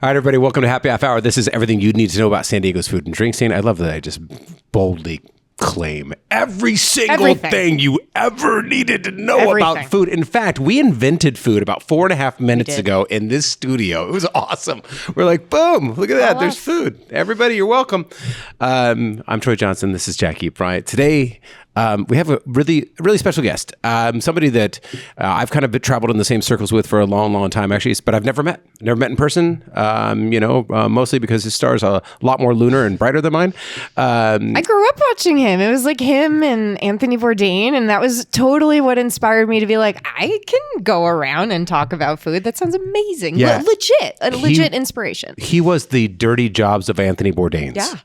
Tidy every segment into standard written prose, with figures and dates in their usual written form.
All right, everybody, welcome to Happy Half Hour. This is everything you need to know about San Diego's food and drink scene. I love that I just boldly claim every single thing you ever needed to know about food. In fact, we invented food about 4.5 minutes ago in this studio. It was awesome. We're like, boom, look at that. There's food. Everybody, you're welcome. I'm Troy Johnson. This is Jackie Bryant. Today, we have a really special guest, somebody that I've kind of traveled in the same circles with for a long time, actually, but I've never met in person, mostly because his star is a lot more lunar and brighter than mine. I grew up watching him. It was like him and Anthony Bourdain, and that was totally what inspired me to be like, I can go around and talk about food. That sounds amazing. Yeah. Legit inspiration. He was the dirty jobs of Anthony Bourdain's. Yeah.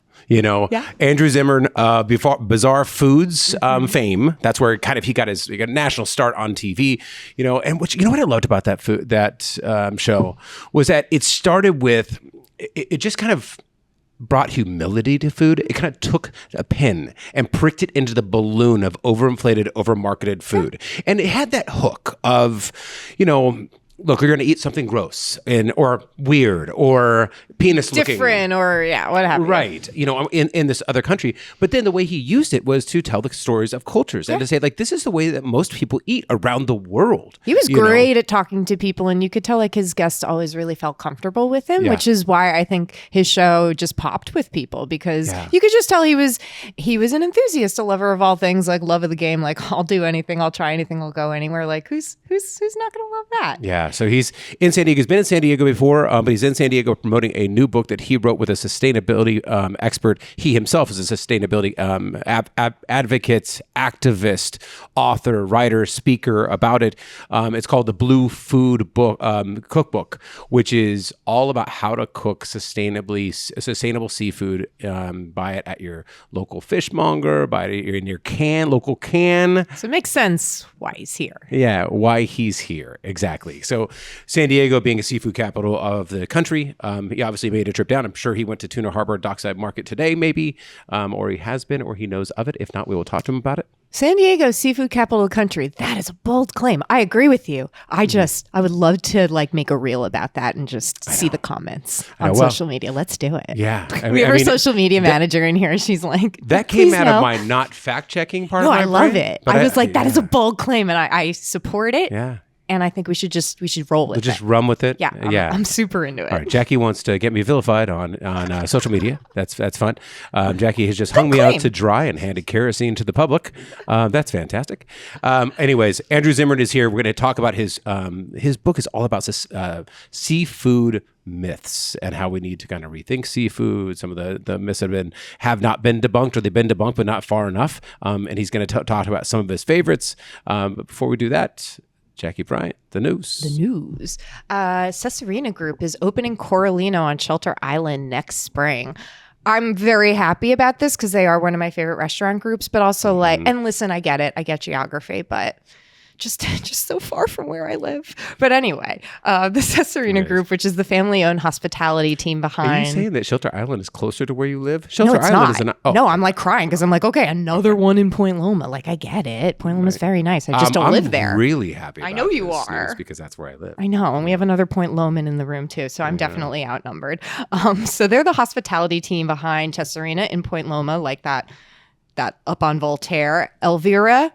Andrew Zimmern, before Bizarre Foods fame. That's where he got his national start on TV. And what I loved about that show was that it started with it just kind of brought humility to food. It kind of took a pin and pricked it into the balloon of overinflated, overmarketed food, and it had that hook of look, you're going to eat something gross or weird or penis looking. Different or, what happened? Right. In this other country. But then the way he used it was to tell the stories of cultures and to say, like, this is the way that most people eat around the world. He was great at talking to people, and you could tell, like, his guests always really felt comfortable with him, which is why I think his show just popped with people, because you could just tell he was an enthusiast, a lover of all things, like love of the game, like, I'll do anything, I'll try anything, I'll go anywhere. Like, who's not going to love that? Yeah. So he's in San Diego. He's been in San Diego before, but he's in San Diego promoting a new book that he wrote with a sustainability expert. He himself is a sustainability advocate, activist, author, writer, speaker about it. It's called the Blue Food Cookbook, which is all about how to cook sustainable seafood. Buy it at your local fishmonger, buy it in your local can. So it makes sense why he's here. Yeah, why he's here. Exactly. So San Diego being a seafood capital of the country, he obviously made a trip down. I'm sure he went to Tuna Harbor Dockside Market today, maybe, or he has been, or he knows of it. If not, we will talk to him about it. San Diego, seafood capital of the country. That is a bold claim. I agree with you. I would love to make a reel about that and just see the comments on social media. Let's do it. Yeah. We have our social media manager in here. She's like, that came out of my not fact checking part of my brain. No, I love it. I was like, that is a bold claim, and I support it. Yeah. And I think we should roll with it. Just run with it. Yeah, I'm super into it. All right, Jackie wants to get me vilified on social media. That's fun. Jackie has just hung me out to dry and handed kerosene to the public. That's fantastic. Anyways, Andrew Zimmern is here. We're going to talk about his book is all about seafood myths and how we need to kind of rethink seafood. Some of the myths have not been debunked, or they've been debunked but not far enough. And he's going to talk about some of his favorites. But before we do that, Jackie Bryant, the news. Cesarina Group is opening Coralino on Shelter Island next spring. I'm very happy about this because they are one of my favorite restaurant groups, but also and listen, I get it. I get geography, but just so far from where I live. But anyway, the Cesarina Group, which is the family-owned hospitality team behind. Are you saying that Shelter Island is closer to where you live? No, it's not. No, I'm like crying because I'm like, okay, another one in Point Loma. Like, I get it. Point Loma is very nice. I just don't live there. I'm really happy about I know you are. news because that's where I live. I know. And we have another Point Loman in the room too. So I'm definitely outnumbered. So they're the hospitality team behind Cesarina in Point Loma, like that up on Voltaire, Elvira?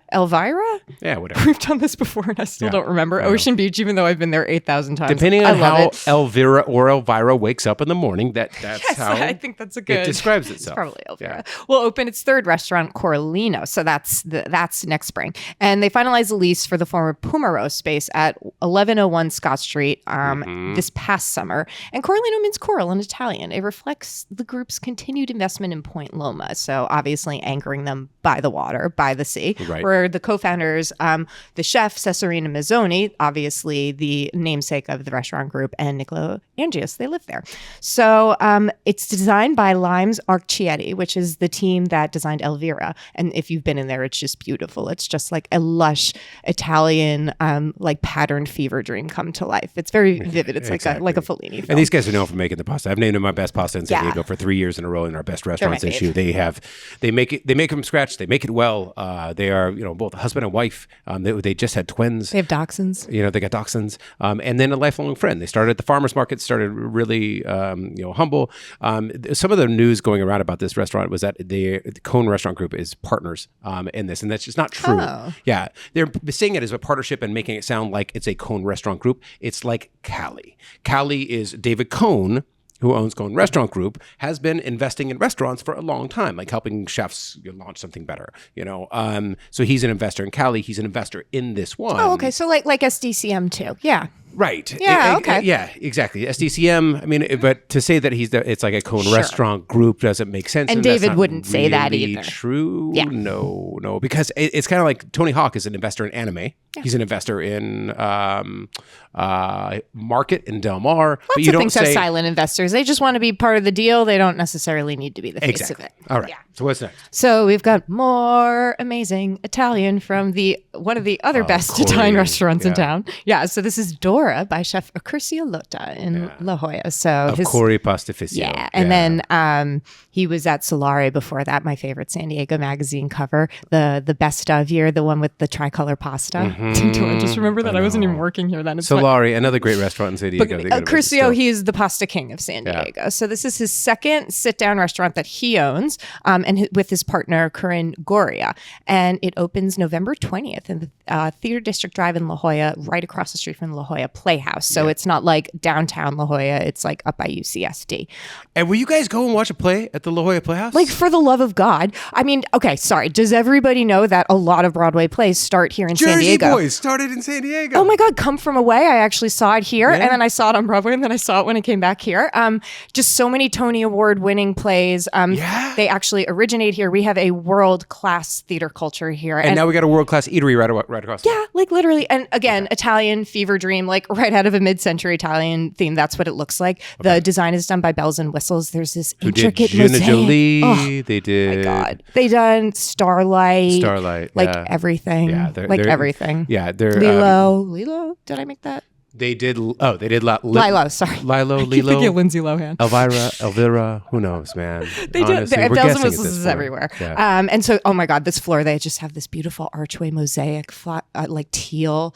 Yeah, whatever. We've done this before and I still don't remember. Ocean Beach, even though I've been there 8,000 times. Depending on how Elvira or Elvira wakes up in the morning, that's how I think that's it describes itself. It's probably Elvira. Yeah. Will open its third restaurant, Coralino. So that's next spring. And they finalized the lease for the former Puma Roast space at 1101 Scott Street this past summer. And Coralino means coral in Italian. It reflects the group's continued investment in Point Loma. So obviously anchoring them by the water, by the sea, where the co-founders, the chef Cesarina Mazzoni, obviously the namesake of the restaurant group, and Niccolo Angius, they live there. So it's designed by Limes Arcchietti, which is the team that designed Elvira. And if you've been in there, it's just beautiful. It's just like a lush Italian, like patterned fever dream come to life. It's very vivid. It's like a Fellini film. And these guys are known for making the pasta. I've named them my best pasta in San Diego for 3 years in a row in our best restaurants issue. They they make it from scratch. They make it well. They are, both husband and wife. They just had twins. They have dachshunds. They got dachshunds. And then a lifelong friend. They started at the farmer's market, started really, humble. Some of the news going around about this restaurant was that the Cone Restaurant Group is partners in this, and that's just not true. Oh. Yeah. They're saying it as a partnership and making it sound like it's a Cone Restaurant Group. It's like Cali. Cali is David Cone, who owns Cone Restaurant Group, has been investing in restaurants for a long time, like helping chefs launch something better. So he's an investor in Cali. He's an investor in this one. Oh, okay. So like SDCM too. Yeah. Right. Yeah. Okay. Yeah. Exactly. SDCM. I mean, but to say that it's like a Cone Restaurant Group doesn't make sense. And David wouldn't say that either. True. Yeah. No. Because it's kind of like Tony Hawk is an investor in anime. Yeah. He's an investor in Market in Del Mar. Lots but you of don't things have silent investors. They just want to be part of the deal. They don't necessarily need to be the face of it. All right. Yeah. So what's next? So we've got more amazing Italian from one of the other best Italian restaurants in town. Yeah. So this is Dora by Chef Curcio Lotta in La Jolla. So Corey Pastificio. Yeah. And then he was at Solare before that, my favorite San Diego magazine cover, the best of year, the one with the tricolor pasta. Mm-hmm. Do I just remember that? I wasn't even working here then. It's Solare, another great restaurant in San Diego. Curcio, he's the pasta king of San Diego. Yeah. So this is his second sit-down restaurant that he owns, and with his partner, Corinne Goria. And it opens November 20th in the Theater District Drive in La Jolla, right across the street from La Jolla Playhouse. So it's not like downtown La Jolla. It's like up by UCSD. And will you guys go and watch a play at the La Jolla Playhouse? Like, for the love of God. I mean, okay, sorry. Does everybody know that a lot of Broadway plays start here in San Diego? Jersey Boys started in San Diego. Oh my God, Come From Away. I actually saw it here, and then I saw it on Broadway, and then I saw it when it came back here. Just so many Tony Award winning plays. They actually originate here. We have a world-class theater culture here. And now we got a world-class eatery right across. Yeah, like literally. And again, Italian fever dream, like right out of a mid-century Italian theme. That's what it looks like. Okay. The design is done by Bells and Whistles. There's this intricate mosaic. Jolie. They did. Oh my God. They done Starlight. Like everything. Yeah, they're everything. Yeah, they're Lilo. Did I make that? They did. Lilo. Sorry, Lilo. I keep thinking of Lindsay Lohan. Elvira. Who knows, man? They do. Bells and Whistles is everywhere. Yeah. And so, oh my God, this floor, they just have this beautiful archway mosaic, like teal.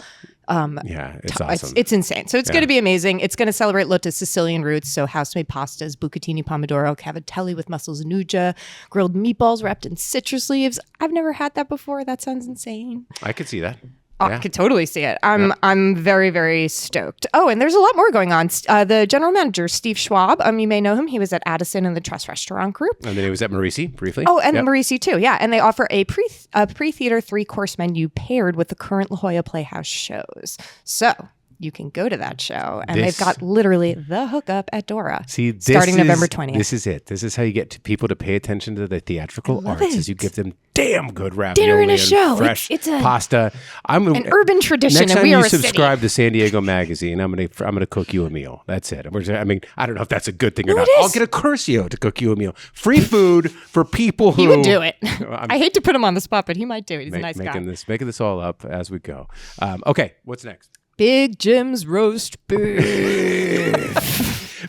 It's awesome. It's insane. So it's going to be amazing. It's going to celebrate Lotta's Sicilian roots. So house-made pastas, bucatini pomodoro, cavatelli with mussels nuja, grilled meatballs wrapped in citrus leaves. I've never had that before. That sounds insane. I could see that. I could totally see it. I'm very, very stoked. Oh, and there's a lot more going on. The general manager, Steve Schwab, you may know him. He was at Addison in the Trust Restaurant Group. And then he was at Marisi briefly. Oh, and Marisi too. Yeah. And they offer a pre-theater 3-course menu paired with the current La Jolla Playhouse shows. So you can go to that show, and they've got literally the hookup at Dora. Starting November 20th. This is it. This is how you get people to pay attention to the theatrical arts, as you give them damn good ravioli dinner and a show. Fresh it's pasta. An urban tradition. Next time we you are a subscribe city. to San Diego Magazine, I'm gonna cook you a meal. That's it. I mean, I don't know if that's a good thing or not. I'll get a Curcio to cook you a meal. Free food for people who... He would do it. I hate to put him on the spot, but he might do it. He's a nice guy. Making this all up as we go. Okay, what's next? Big Jim's roast beef.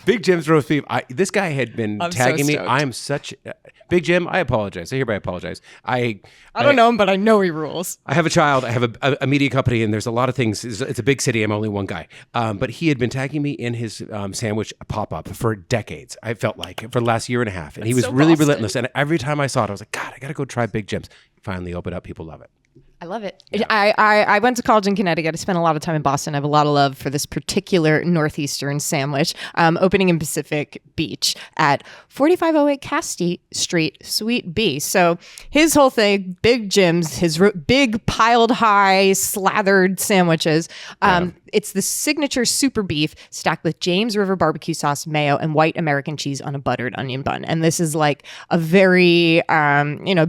Big Jim's roast beef. This guy had been tagging me. I am such Big Jim. I apologize. I hereby apologize. I don't know him, but I know he rules. I have a child. I have a media company, and there's a lot of things. It's a big city. I'm only one guy. But he had been tagging me in his sandwich pop-up for decades. I felt like for the last year and a half, and he was really relentless. And every time I saw it, I was like, God, I got to go try Big Jim's. Finally opened up. People love it. I love it. Yeah. I went to college in Connecticut. I spent a lot of time in Boston. I have a lot of love for this particular Northeastern sandwich, opening in Pacific Beach at 4508 Casti Street, Suite B. So his whole thing, Big Jim's, his big piled high slathered sandwiches. It's the signature super beef stacked with James River barbecue sauce, mayo, and white American cheese on a buttered onion bun. And this is like a very,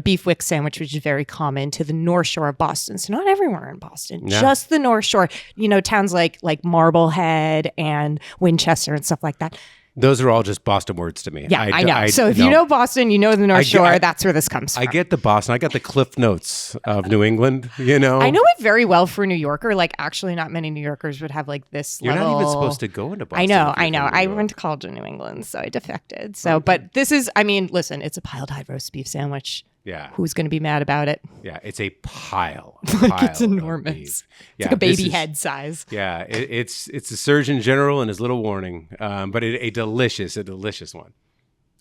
beef wick sandwich, which is very common to the North Shore of Boston. So not everywhere in Boston, just the North Shore. Towns like Marblehead and Winchester and stuff like that. Those are all just Boston words to me. Yeah, I know. So if you know Boston, you know the North Shore. That's where this comes from. I get the Boston. I got the Cliff Notes of New England, I know it very well for a New Yorker. Like, actually, not many New Yorkers would have like this You're level. not even supposed to go into Boston. I know. I went to college in New England, so I defected. So, but this is, listen, it's a piled high roast beef sandwich. Yeah. Who's going to be mad about it? Yeah, it's a pile. It's enormous. It's like a baby head size. Yeah, it's the Surgeon General and his little warning, but a delicious one.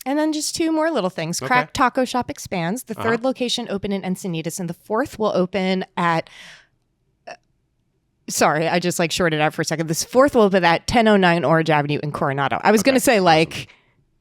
And then just two more little things. Okay. Crack Taco Shop expands. The third location opened in Encinitas, and the fourth will open at... Sorry, I just shorted out for a second. This fourth will open at 1009 Orange Avenue in Coronado. I was going to say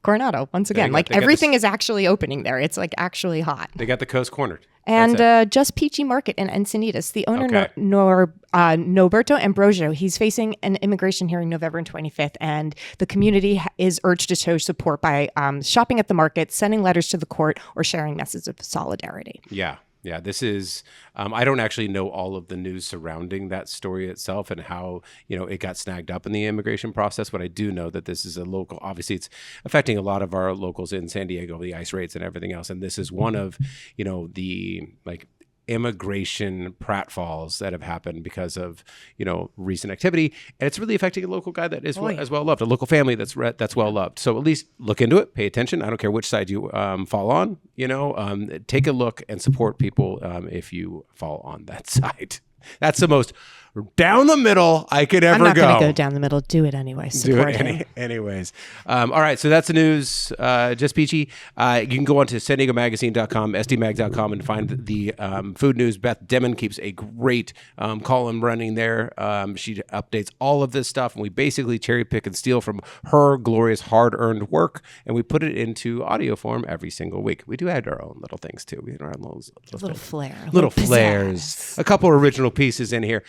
Coronado, once again. Everything is actually opening there. It's actually hot. They got the coast cornered. And Just Peachy Market in Encinitas. The owner, Norberto Ambrosio, he's facing an immigration hearing November 25th. And the community is urged to show support by shopping at the market, sending letters to the court, or sharing messages of solidarity. Yeah. Yeah, this is, I don't actually know all of the news surrounding that story itself and how, it got snagged up in the immigration process, but I do know that this is a local, obviously it's affecting a lot of our locals in San Diego, the ice raids and everything else. And this is one of, the immigration pratfalls that have happened because of, recent activity. And it's really affecting a local guy that is as well loved, a local family that's well loved. So at least look into it, pay attention. I don't care which side you fall on, take a look and support people if you fall on that side. That's the most down the middle I could ever go. I'm not going to go down the middle. Do it anyway. Support him. Anyways. All right. So that's the news. Just Peachy. You can go on to San Diego Magazine.com, sdmag.com, and find the food news. Beth Demon keeps a great column running there. She updates all of this stuff, and we basically cherry pick and steal from her glorious hard-earned work, and we put it into audio form every single week. We do add our own little things, too. We have our own little flair. Little flares. A couple original pieces in here.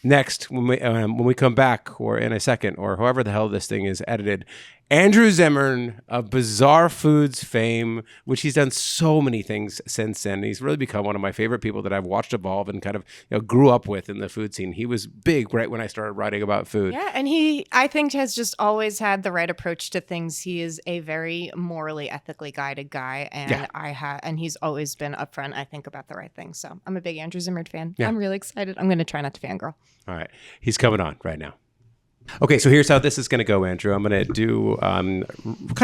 Next, when we come back, or in a second, or however the hell this thing is edited, Andrew Zimmern of Bizarre Foods fame, which he's done so many things since then. He's really become one of my favorite people that I've watched evolve and kind of grew up with in the food scene. He was big right when I started writing about food. Yeah, and he, I think, has just always had the right approach to things. He is a very morally, ethically guided guy, and and he's always been upfront, I think, about the right things. So I'm a big Andrew Zimmern fan. Yeah. I'm really excited. I'm going to try not to fangirl. All right, he's coming on right now. Okay, so here's how this is going to go, Andrew. I'm going to do kind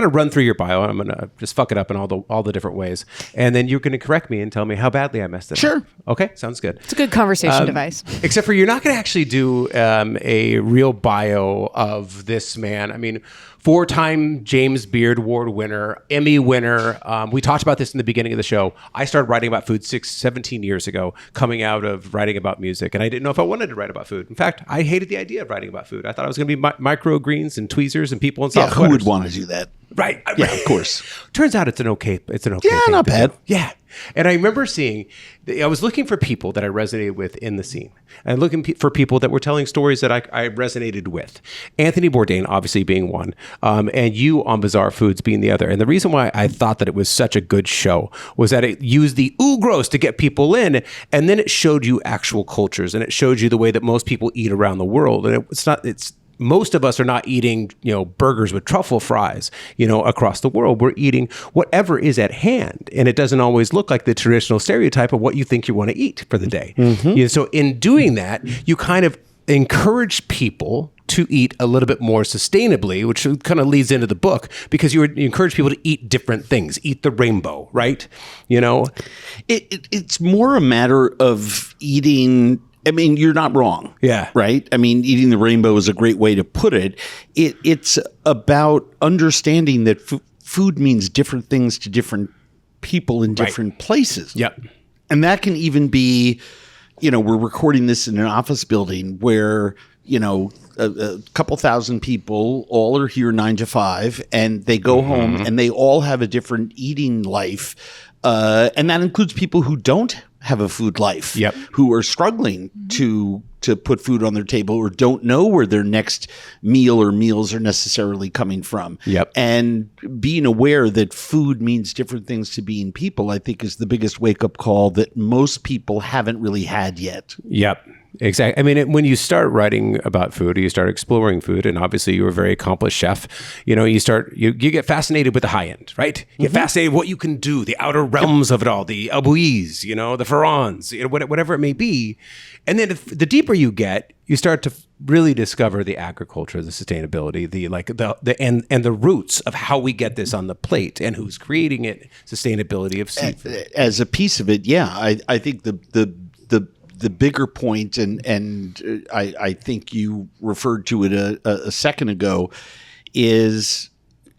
of run through your bio. I'm going to just fuck it up in all the different ways, and then you're going to correct me and tell me how badly I messed it up. Sure. Okay, sounds good. It's a good conversation device. Except for you're not going to actually do a real bio of this man. I mean, 4-time James Beard Award winner, Emmy winner. We talked about this in the beginning of the show. I started writing about food 17 years ago, coming out of writing about music, and I didn't know if I wanted to write about food. In fact, I hated the idea of writing about food. I thought I was going to be microgreens and tweezers and people in soft who would want to do that? Right. Yeah, of course. Turns out it's an okay Yeah, thing not bad. do. Yeah. And I remember I was looking for people that I resonated with in the scene, and looking for people that were telling stories that I resonated with. Anthony Bourdain, obviously, being one, and you on Bizarre Foods being the other. And the reason why I thought that it was such a good show was that it used the ooh gross to get people in, and then it showed you actual cultures, and it showed you the way that most people eat around the world. And most of us are not eating, burgers with truffle fries, across the world. We're eating whatever is at hand. And it doesn't always look like the traditional stereotype of what you think you want to eat for the day. Mm-hmm. So in doing that, you kind of encourage people to eat a little bit more sustainably, which kind of leads into the book, because you encourage people to eat different things, eat the rainbow, right? It's more a matter of eating. I mean, you're not wrong. Yeah. Right? I mean, eating the rainbow is a great way to put it. It's about understanding that food means different things to different people in different places. Yep. And that can even be, we're recording this in an office building where, a couple thousand people all are here 9 to 5, and they go home and they all have a different eating life. And that includes people who don't have a food life, who are struggling to put food on their table, or don't know where their next meal or meals are necessarily coming from. Yep. And being aware that food means different things to being people, I think, is the biggest wake-up call that most people haven't really had yet. Yep. Exactly. I mean, when you start writing about food, you start exploring food, and obviously you're a very accomplished chef. You get fascinated with the high end, right? You get fascinated with what you can do, the outer realms of it all, the abouis, the farans, whatever it may be. And then the deeper you get, you start to really discover the agriculture, the sustainability, the roots of how we get this on the plate and who's creating it, sustainability of seafood. As a piece of it, yeah, I think the bigger point, and I think you referred to it a second ago, is,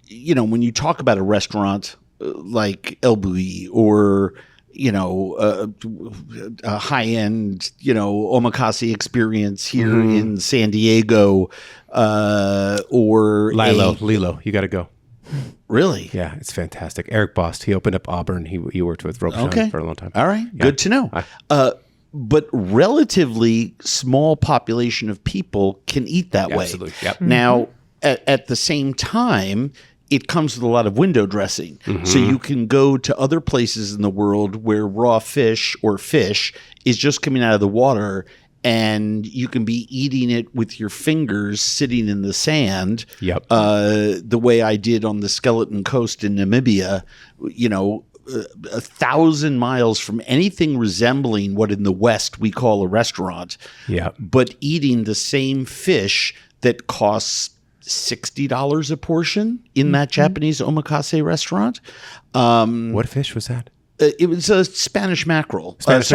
you know, when you talk about a restaurant like El Bulli or, you know, a high-end, you know, omakase experience here in San Diego, or Lilo, you got to go. Really? Yeah, it's fantastic. Eric Bost, he opened up Auburn. He worked with Robichon for a long time. All right, good to know. But relatively small population of people can eat that way. Absolutely. Yep. Now, at the same time, it comes with a lot of window dressing. So you can go to other places in the world where raw fish or fish is just coming out of the water, and you can be eating it with your fingers sitting in the sand. Yep. The way I did on the Skeleton Coast in Namibia, you know, 1,000 miles from anything resembling what in the West we call a restaurant. Yeah. But eating the same fish that costs $60 a portion in that Japanese omakase restaurant. What fish was that? It was a Spanish mackerel. I was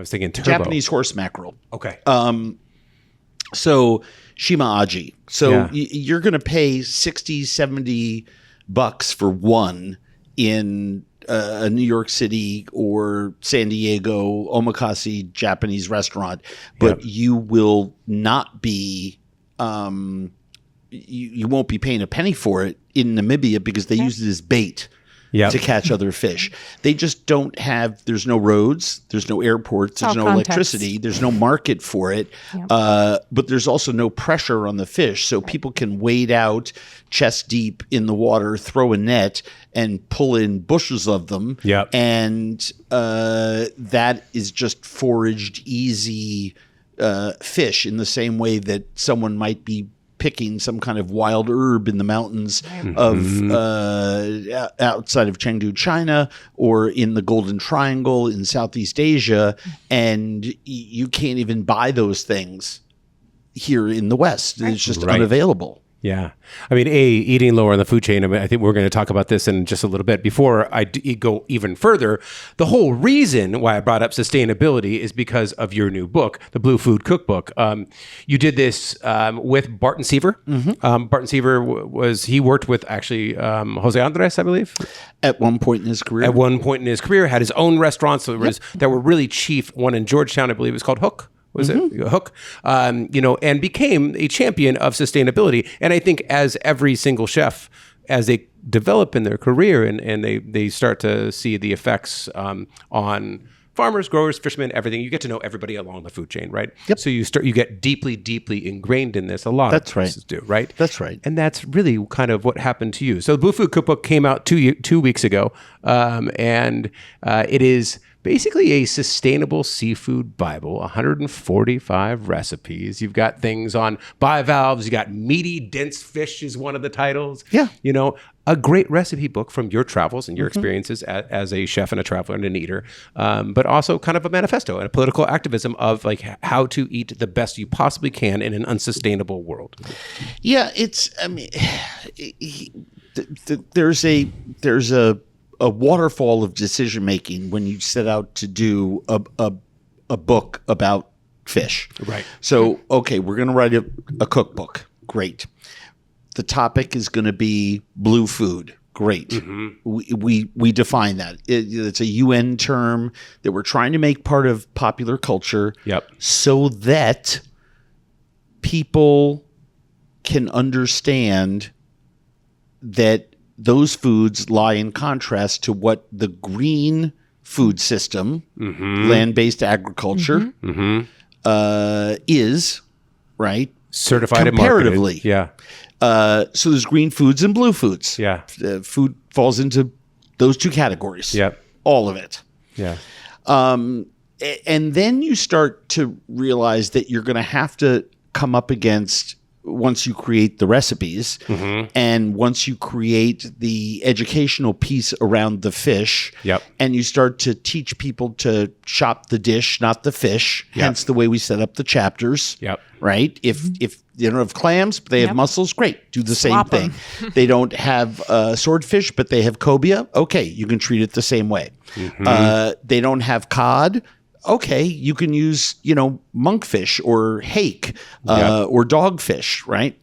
thinking turbo. Japanese horse mackerel. Okay. So Shima Aji. So Yeah. You're going to pay $60-$70 for one in a New York City or San Diego omakase Japanese restaurant, but you will not be you won't be paying a penny for it in Namibia because they use it as bait to catch other fish. They just don't have, there's no roads, there's no airports, there's no electricity, there's no market for it, but there's also no pressure on the fish. So people can wade out chest deep in the water, throw a net, and pull in bushels of them. And that is just foraged, easy fish in the same way that someone might be picking some kind of wild herb in the mountains of outside of Chengdu, China, or in the Golden Triangle in Southeast Asia, and you can't even buy those things here in the West. It's just unavailable. Yeah. I mean, eating lower on the food chain. I mean, I think we're going to talk about this in just a little bit. Before I go even further, the whole reason why I brought up sustainability is because of your new book, the Blue Food Cookbook. You did this with Barton Seaver. Barton Seaver he worked with actually Jose Andres, I believe. At one point in his career. At one point in his career, had his own restaurants that were really chief. One in Georgetown, I believe it was called Hook. Was it Hook? You know, and became a champion of sustainability. And I think as every single chef, as they develop in their career and they start to see the effects on farmers, growers, fishermen, everything, you get to know everybody along the food chain, right? So you get deeply, deeply ingrained in this. A lot of places do, right? That's right. And that's really kind of what happened to you. So the Blue Food Cookbook came out 2 weeks ago, and it is basically a sustainable seafood Bible, 145 recipes. You've got things on bivalves. You got meaty, dense fish is one of the titles. Yeah. You know, a great recipe book from your travels and your experiences as a chef and a traveler and an eater, but also kind of a manifesto and a political activism of like how to eat the best you possibly can in an unsustainable world. Yeah, there's a waterfall of decision making when you set out to do a book about fish. Right. So, okay, we're going to write a cookbook. Great. The topic is going to be blue food. Great. We define that. It's a UN term that we're trying to make part of popular culture so that people can understand that those foods lie in contrast to what the green food system, land-based agriculture, is, right? Certified comparatively. And marketed. So there's green foods and blue foods. Food falls into those two categories. All of it. And then you start to realize that you're going to have to come up against once you create the recipes and once you create the educational piece around the fish and you start to teach people to shop the dish, not the fish, hence the way we set up the chapters, right? If they don't have clams, but they have mussels, great. Do the Swap same thing. They don't have swordfish, but they have cobia. Okay, you can treat it the same way. They don't have cod. Okay, you can use, monkfish or hake or dogfish, right?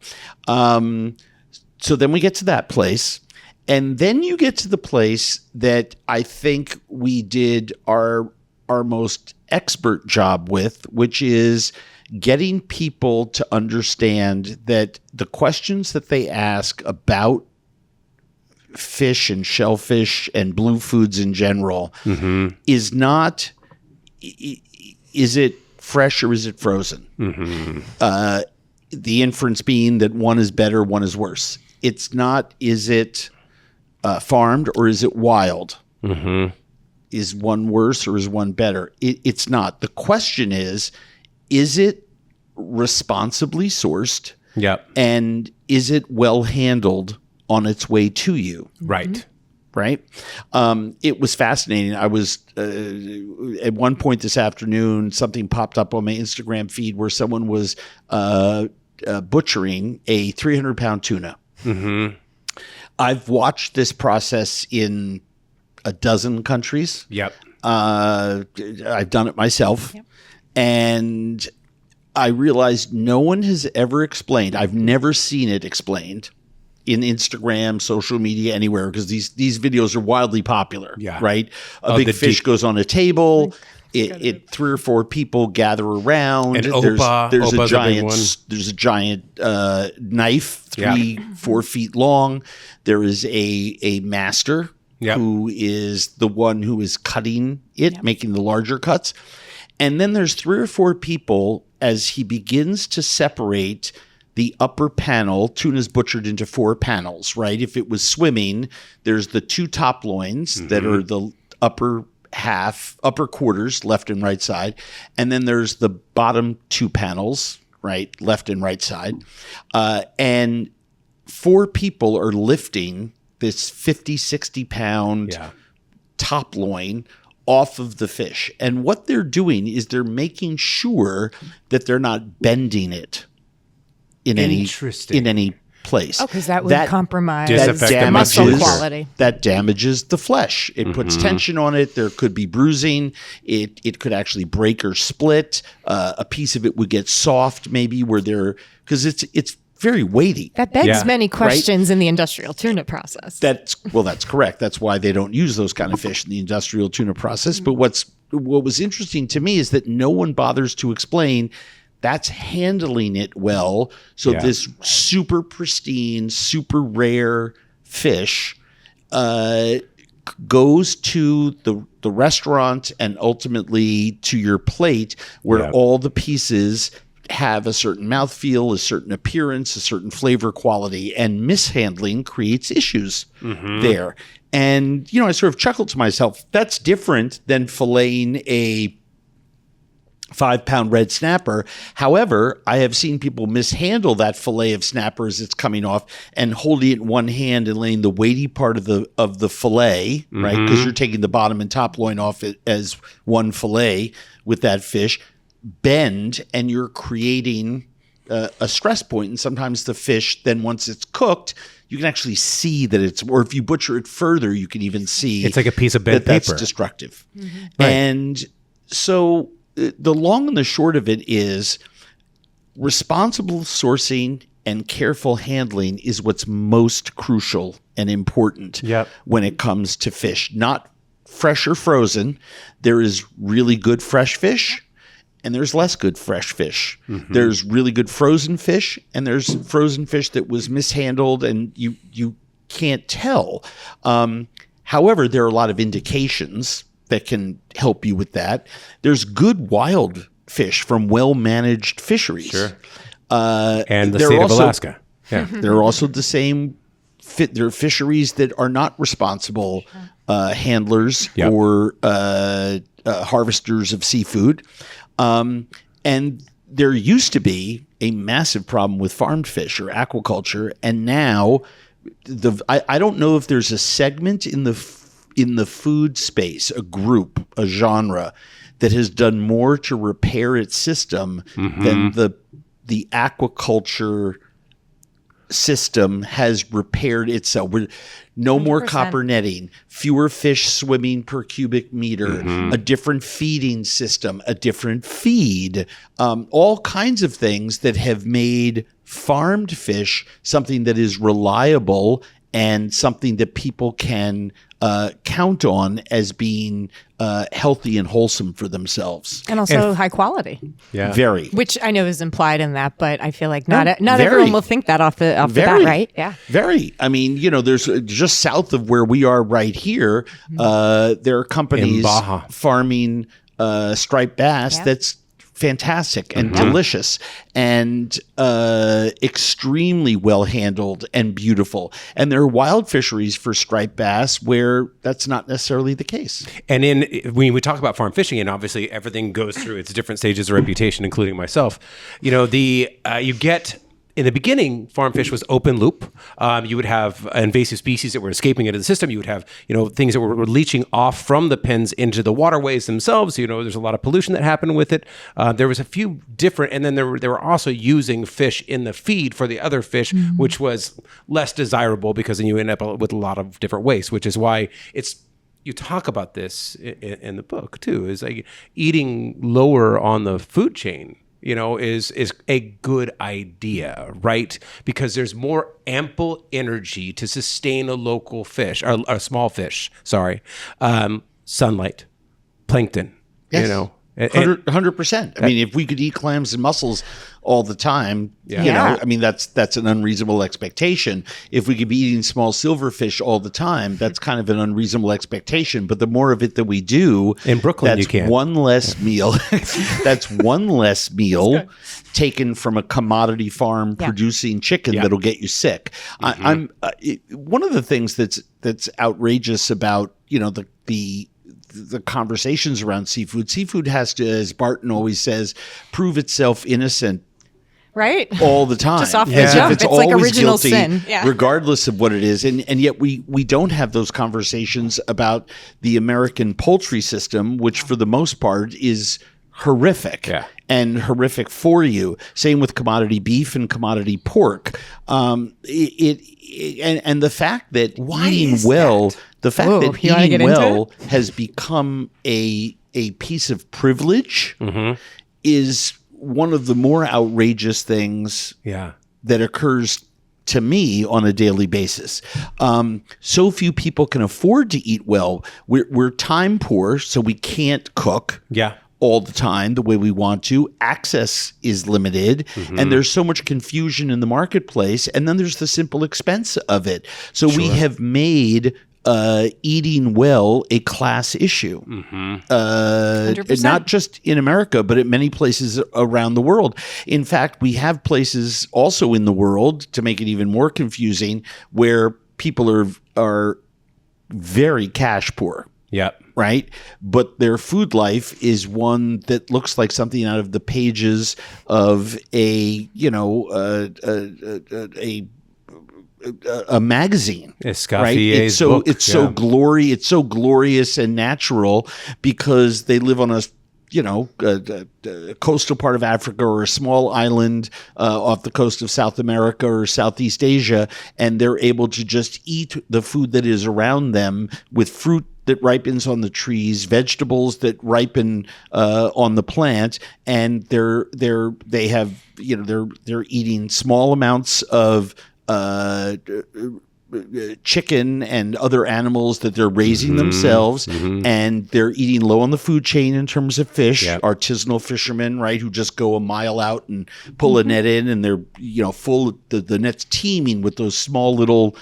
So then we get to that place. And then you get to the place that I think we did our most expert job with, which is getting people to understand that the questions that they ask about fish and shellfish and blue foods in general is not, is it fresh or is it frozen? The inference being that one is better, one is worse. It's not, is it farmed or is it wild? Is one worse or is one better? It's not. The question is it responsibly sourced? And is it well handled on its way to you? Right. It was fascinating. I was at one point this afternoon, something popped up on my Instagram feed where someone was butchering a 300-pound tuna. I've watched this process in a dozen countries. I've done it myself. And I realized no one has ever explained. I've never seen it explained in Instagram, social media, anywhere, because these videos are wildly popular, right? A big fish goes on a table. It 3 or 4 people gather around. And there's a giant knife, 3-4 feet long. There is a master who is the one who is cutting it, making the larger cuts. And then there's 3 or 4 people as he begins to separate the upper panel. Tuna's butchered into 4 panels, right? If it was swimming, there's the 2 top loins that are the upper quarters, left and right side. And then there's the bottom 2 panels, right? Left and right side. And 4 people are lifting this 50, 60 pound top loin off of the fish. And what they're doing is they're making sure that they're not bending it in any place. Oh, because that would compromise the muscle quality. That damages the flesh. It puts tension on it. There could be bruising. It could actually break or split. A piece of it would get soft, maybe because it's very weighty. That begs many questions in the industrial tuna process. That's correct. That's why they don't use those kind of fish in the industrial tuna process. But what was interesting to me is that no one bothers to explain that's handling it well. So this super pristine, super rare fish goes to the restaurant and ultimately to your plate where all the pieces have a certain mouthfeel, a certain appearance, a certain flavor quality, and mishandling creates issues there. And, I sort of chuckled to myself, that's different than filleting a 5-pound red snapper. However, I have seen people mishandle that fillet of snapper as it's coming off and holding it in one hand and laying the weighty part of the fillet, right? Because you're taking the bottom and top loin off it as one fillet with that fish, bend, and you're creating a stress point. And sometimes the fish, then once it's cooked, you can actually see that or if you butcher it further, you can even see it's like a piece of bent paper. That's destructive. Right. And so the long and the short of it is responsible sourcing and careful handling is what's most crucial and important when it comes to fish. Not fresh or frozen. There is really good fresh fish and there's less good fresh fish. There's really good frozen fish and there's frozen fish that was mishandled and you can't tell. However, there are a lot of indications that can help you with that. There's good wild fish from well-managed fisheries. And the state of Alaska. There are also the same there are fisheries that are not responsible handlers or harvesters of seafood. And there used to be a massive problem with farmed fish or aquaculture, and now I don't know if there's a segment in the food space, a group, a genre that has done more to repair its system than the aquaculture system has repaired itself. No 100%. More copper netting, fewer fish swimming per cubic meter, a different feeding system, a different feed, all kinds of things that have made farmed fish something that is reliable and something that people can count on as being healthy and wholesome for themselves. And also high quality. Yeah. Very. Which I know is implied in that, but I feel like not everyone will think that off the bat, right? Yeah. Very. I mean, there's just south of where we are right here, there are companies farming striped bass that's fantastic and delicious and extremely well handled and beautiful. And there are wild fisheries for striped bass where that's not necessarily the case. And when we talk about farm fishing, and obviously everything goes through its different stages of reputation, including myself, you get. In the beginning, farm fish was open loop. You would have invasive species that were escaping into the system. You would have, things that were leaching off from the pens into the waterways themselves. There's a lot of pollution that happened with it. There was a few different, and then they were also using fish in the feed for the other fish, which was less desirable because then you end up with a lot of different waste, which is why you talk about this in the book too, is like eating lower on the food chain. Is a good idea, right? Because there's more ample energy to sustain a local fish, or a small fish, sunlight, plankton, Yes. 100%. I mean, if we could eat clams and mussels all the time, I mean, that's an unreasonable expectation. If we could be eating small silverfish all the time, that's kind of an unreasonable expectation. But the more of it that we do, in Brooklyn, that's you can. one less meal. That's one less meal taken from a commodity farm producing chicken that'll get you sick. I'm one of the things that's outrageous about the conversations around seafood. Seafood has to, as Barton always says, prove itself innocent. Right. All the time. Just off the jump. It's like original guilty, sin. Yeah. Regardless of what it is. And yet we don't have those conversations about the American poultry system, which for the most part is horrific and horrific for you. Same with commodity beef and commodity pork. And the fact that eating well, has become a piece of privilege is one of the more outrageous things that occurs to me on a daily basis. So few people can afford to eat well. We're time poor, so we can't cook. All the time the way we want to. Access is limited, and there's so much confusion in the marketplace, and then there's the simple expense of it. So we have made eating well a class issue, not just in America, but at many places around the world. In fact, we have places also in the world, to make it even more confusing, where people are very cash poor. Right? But their food life is one that looks like something out of the pages of a magazine. Right? It's so glorious and natural because they live on a coastal part of Africa or a small island off the coast of South America or Southeast Asia, and they're able to just eat the food that is around them with fruit that ripens on the trees, vegetables that ripen on the plant, and they're eating small amounts of chicken and other animals that they're raising themselves, and they're eating low on the food chain in terms of fish. Artisanal fishermen, right, who just go a mile out and pull a net in, and they're full. The net's teeming with those small little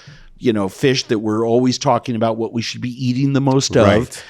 fish that we're always talking about what we should be eating the most of.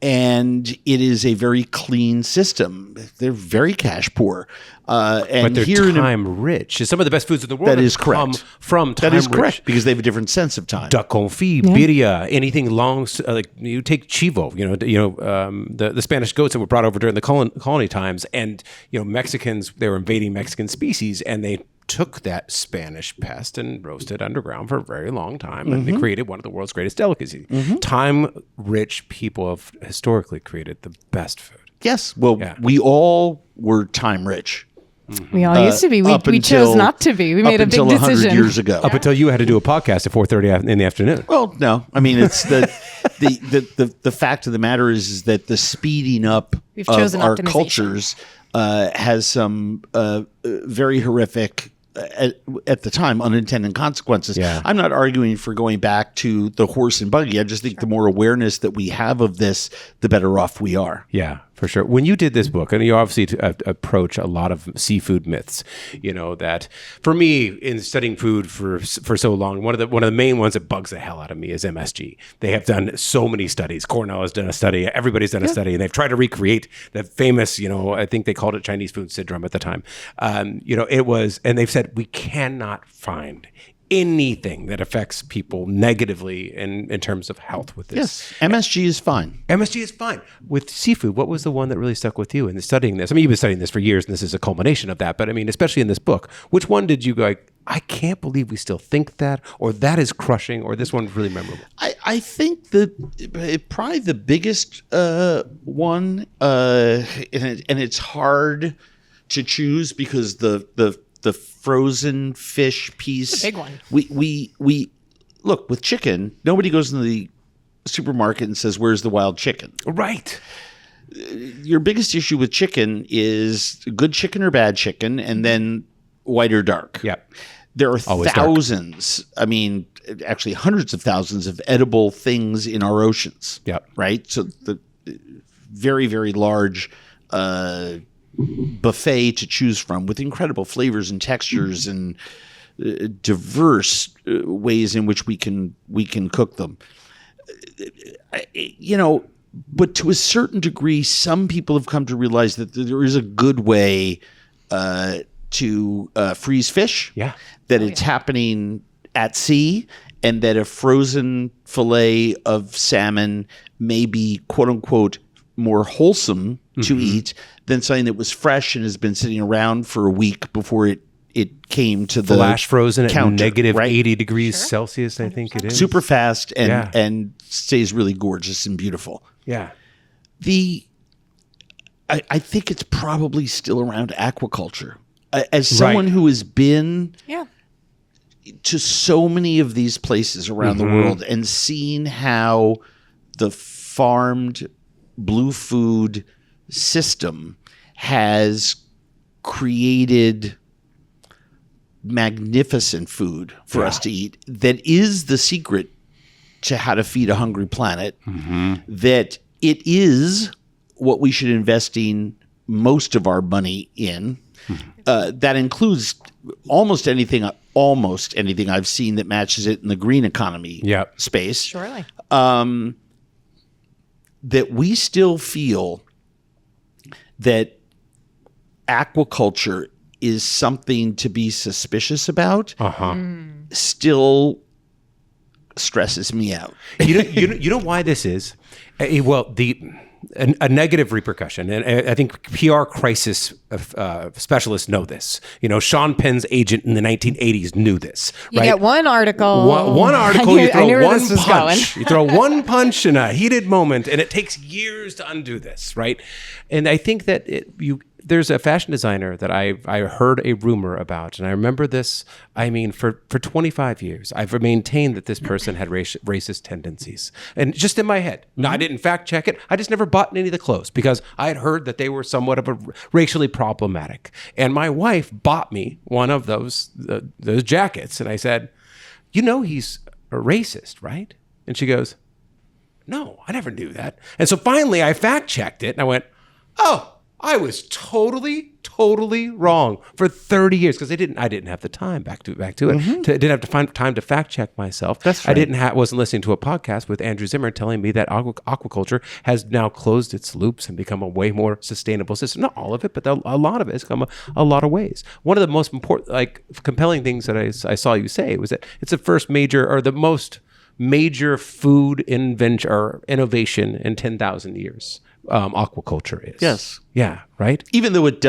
and it is a very clean system. They're very cash poor. But they're time rich. Some of the best foods in the world that is correct. Come from time That is rich. correct, because they have a different sense of time. Duck confit, birria, anything long, like you take chivo, the Spanish goats that were brought over during the colony times, and Mexicans, they were invading Mexican species, and they took that Spanish pest and roasted underground for a very long time, and they created one of the world's greatest delicacies. Time-rich people have historically created the best food. Yes, well, we all were time-rich. We all used to be. We chose not to be. We made a big decision 100 years ago. Up until you had to do a podcast at 4:30 in the afternoon. Well, no, I mean it's the fact of the matter is that the speeding up of our cultures has some very horrific. At the time, unintended consequences. Yeah. I'm not arguing for going back to the horse and buggy. I just think the more awareness that we have of this, the better off we are. Yeah, for sure. When you did this book, and you obviously approach a lot of seafood myths, that for me, in studying food for so long, one of the main ones that bugs the hell out of me is MSG. They have done so many studies. Cornell has done a study. Everybody's done a study, and they've tried to recreate the famous, I think they called it Chinese food syndrome at the time. It was, and they've said we cannot find anything that affects people negatively in terms of health with this. Yes, MSG is fine. MSG is fine. With seafood, what was the one that really stuck with you in studying this? I mean, you've been studying this for years, and this is a culmination of that. But I mean, especially in this book, which one did you go like, I can't believe we still think that, or that is crushing, or this one's really memorable? I think that probably the biggest one, and it's hard to choose because the frozen fish piece. It's a big one. We look with chicken. Nobody goes into the supermarket and says, "Where's the wild chicken?" Right. Your biggest issue with chicken is good chicken or bad chicken, and then white or dark. Yeah. There are Always thousands. Dark. I mean, actually, hundreds of thousands of edible things in our oceans. Yeah. Right. So the very, very large. Buffet to choose from with incredible flavors and textures and diverse ways in which we can cook them. But to a certain degree, some people have come to realize that there is a good way to freeze fish. Yeah. That it's happening at sea, and that a frozen fillet of salmon may be quote unquote more wholesome to eat than something that was fresh and has been sitting around for a week before it came to the flash frozen counter, at negative right? 80 degrees Celsius, I think it is. Super fast and stays really gorgeous and beautiful. Yeah. I think it's probably still around aquaculture. As someone who has been to so many of these places around the world and seen how the farmed Blue Food system has created magnificent food for us to eat that is the secret to how to feed a hungry planet, that it is what we should invest in most of our money in. That includes almost anything I've seen that matches it in the green economy space. Surely. That we still feel that aquaculture is something to be suspicious about still stresses me out. You know why this is? Well, a negative repercussion, and I think PR crisis specialists know this. Sean Penn's agent in the 1980s knew this. You get one article. One article, you throw one this was punch. You throw one punch in a heated moment, and it takes years to undo this, right? And I think that there's a fashion designer that I heard a rumor about, and I remember this. I mean, for 25 years, I've maintained that this person had racist tendencies, and just in my head. Now, I didn't fact check it. I just never bought any of the clothes because I had heard that they were somewhat of a racially problematic. And my wife bought me one of those jackets, and I said, he's a racist, right? And she goes, no, I never knew that. And so finally, I fact checked it, and I went, oh. I was totally wrong for 30 years because I didn't have the time back to it. Didn't have to find time to fact check myself. That's right. Wasn't listening to a podcast with Andrew Zimmern telling me that aquaculture has now closed its loops and become a way more sustainable system. Not all of it, but a lot of it has come a lot of ways. One of the most important, compelling things that I saw you say was that it's the first the most major food invention or innovation in 10,000 years. Aquaculture is. Yes. Yeah. Right. Even though it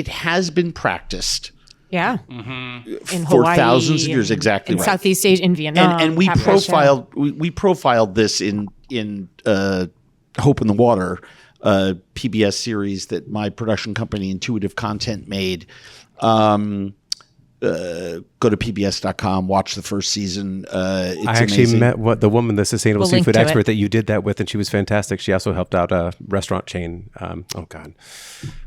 has been practiced. Yeah. In for Hawaii, thousands of years. Exactly. In right. Southeast Asia, in Vietnam. And we profiled this in Hope in the Water, PBS series that my production company Intuitive Content made. Go to pbs.com, watch the first season. I actually amazing. met the woman, the sustainable seafood expert it. that you did that with, and she was fantastic. She also helped out a restaurant chain. Oh God,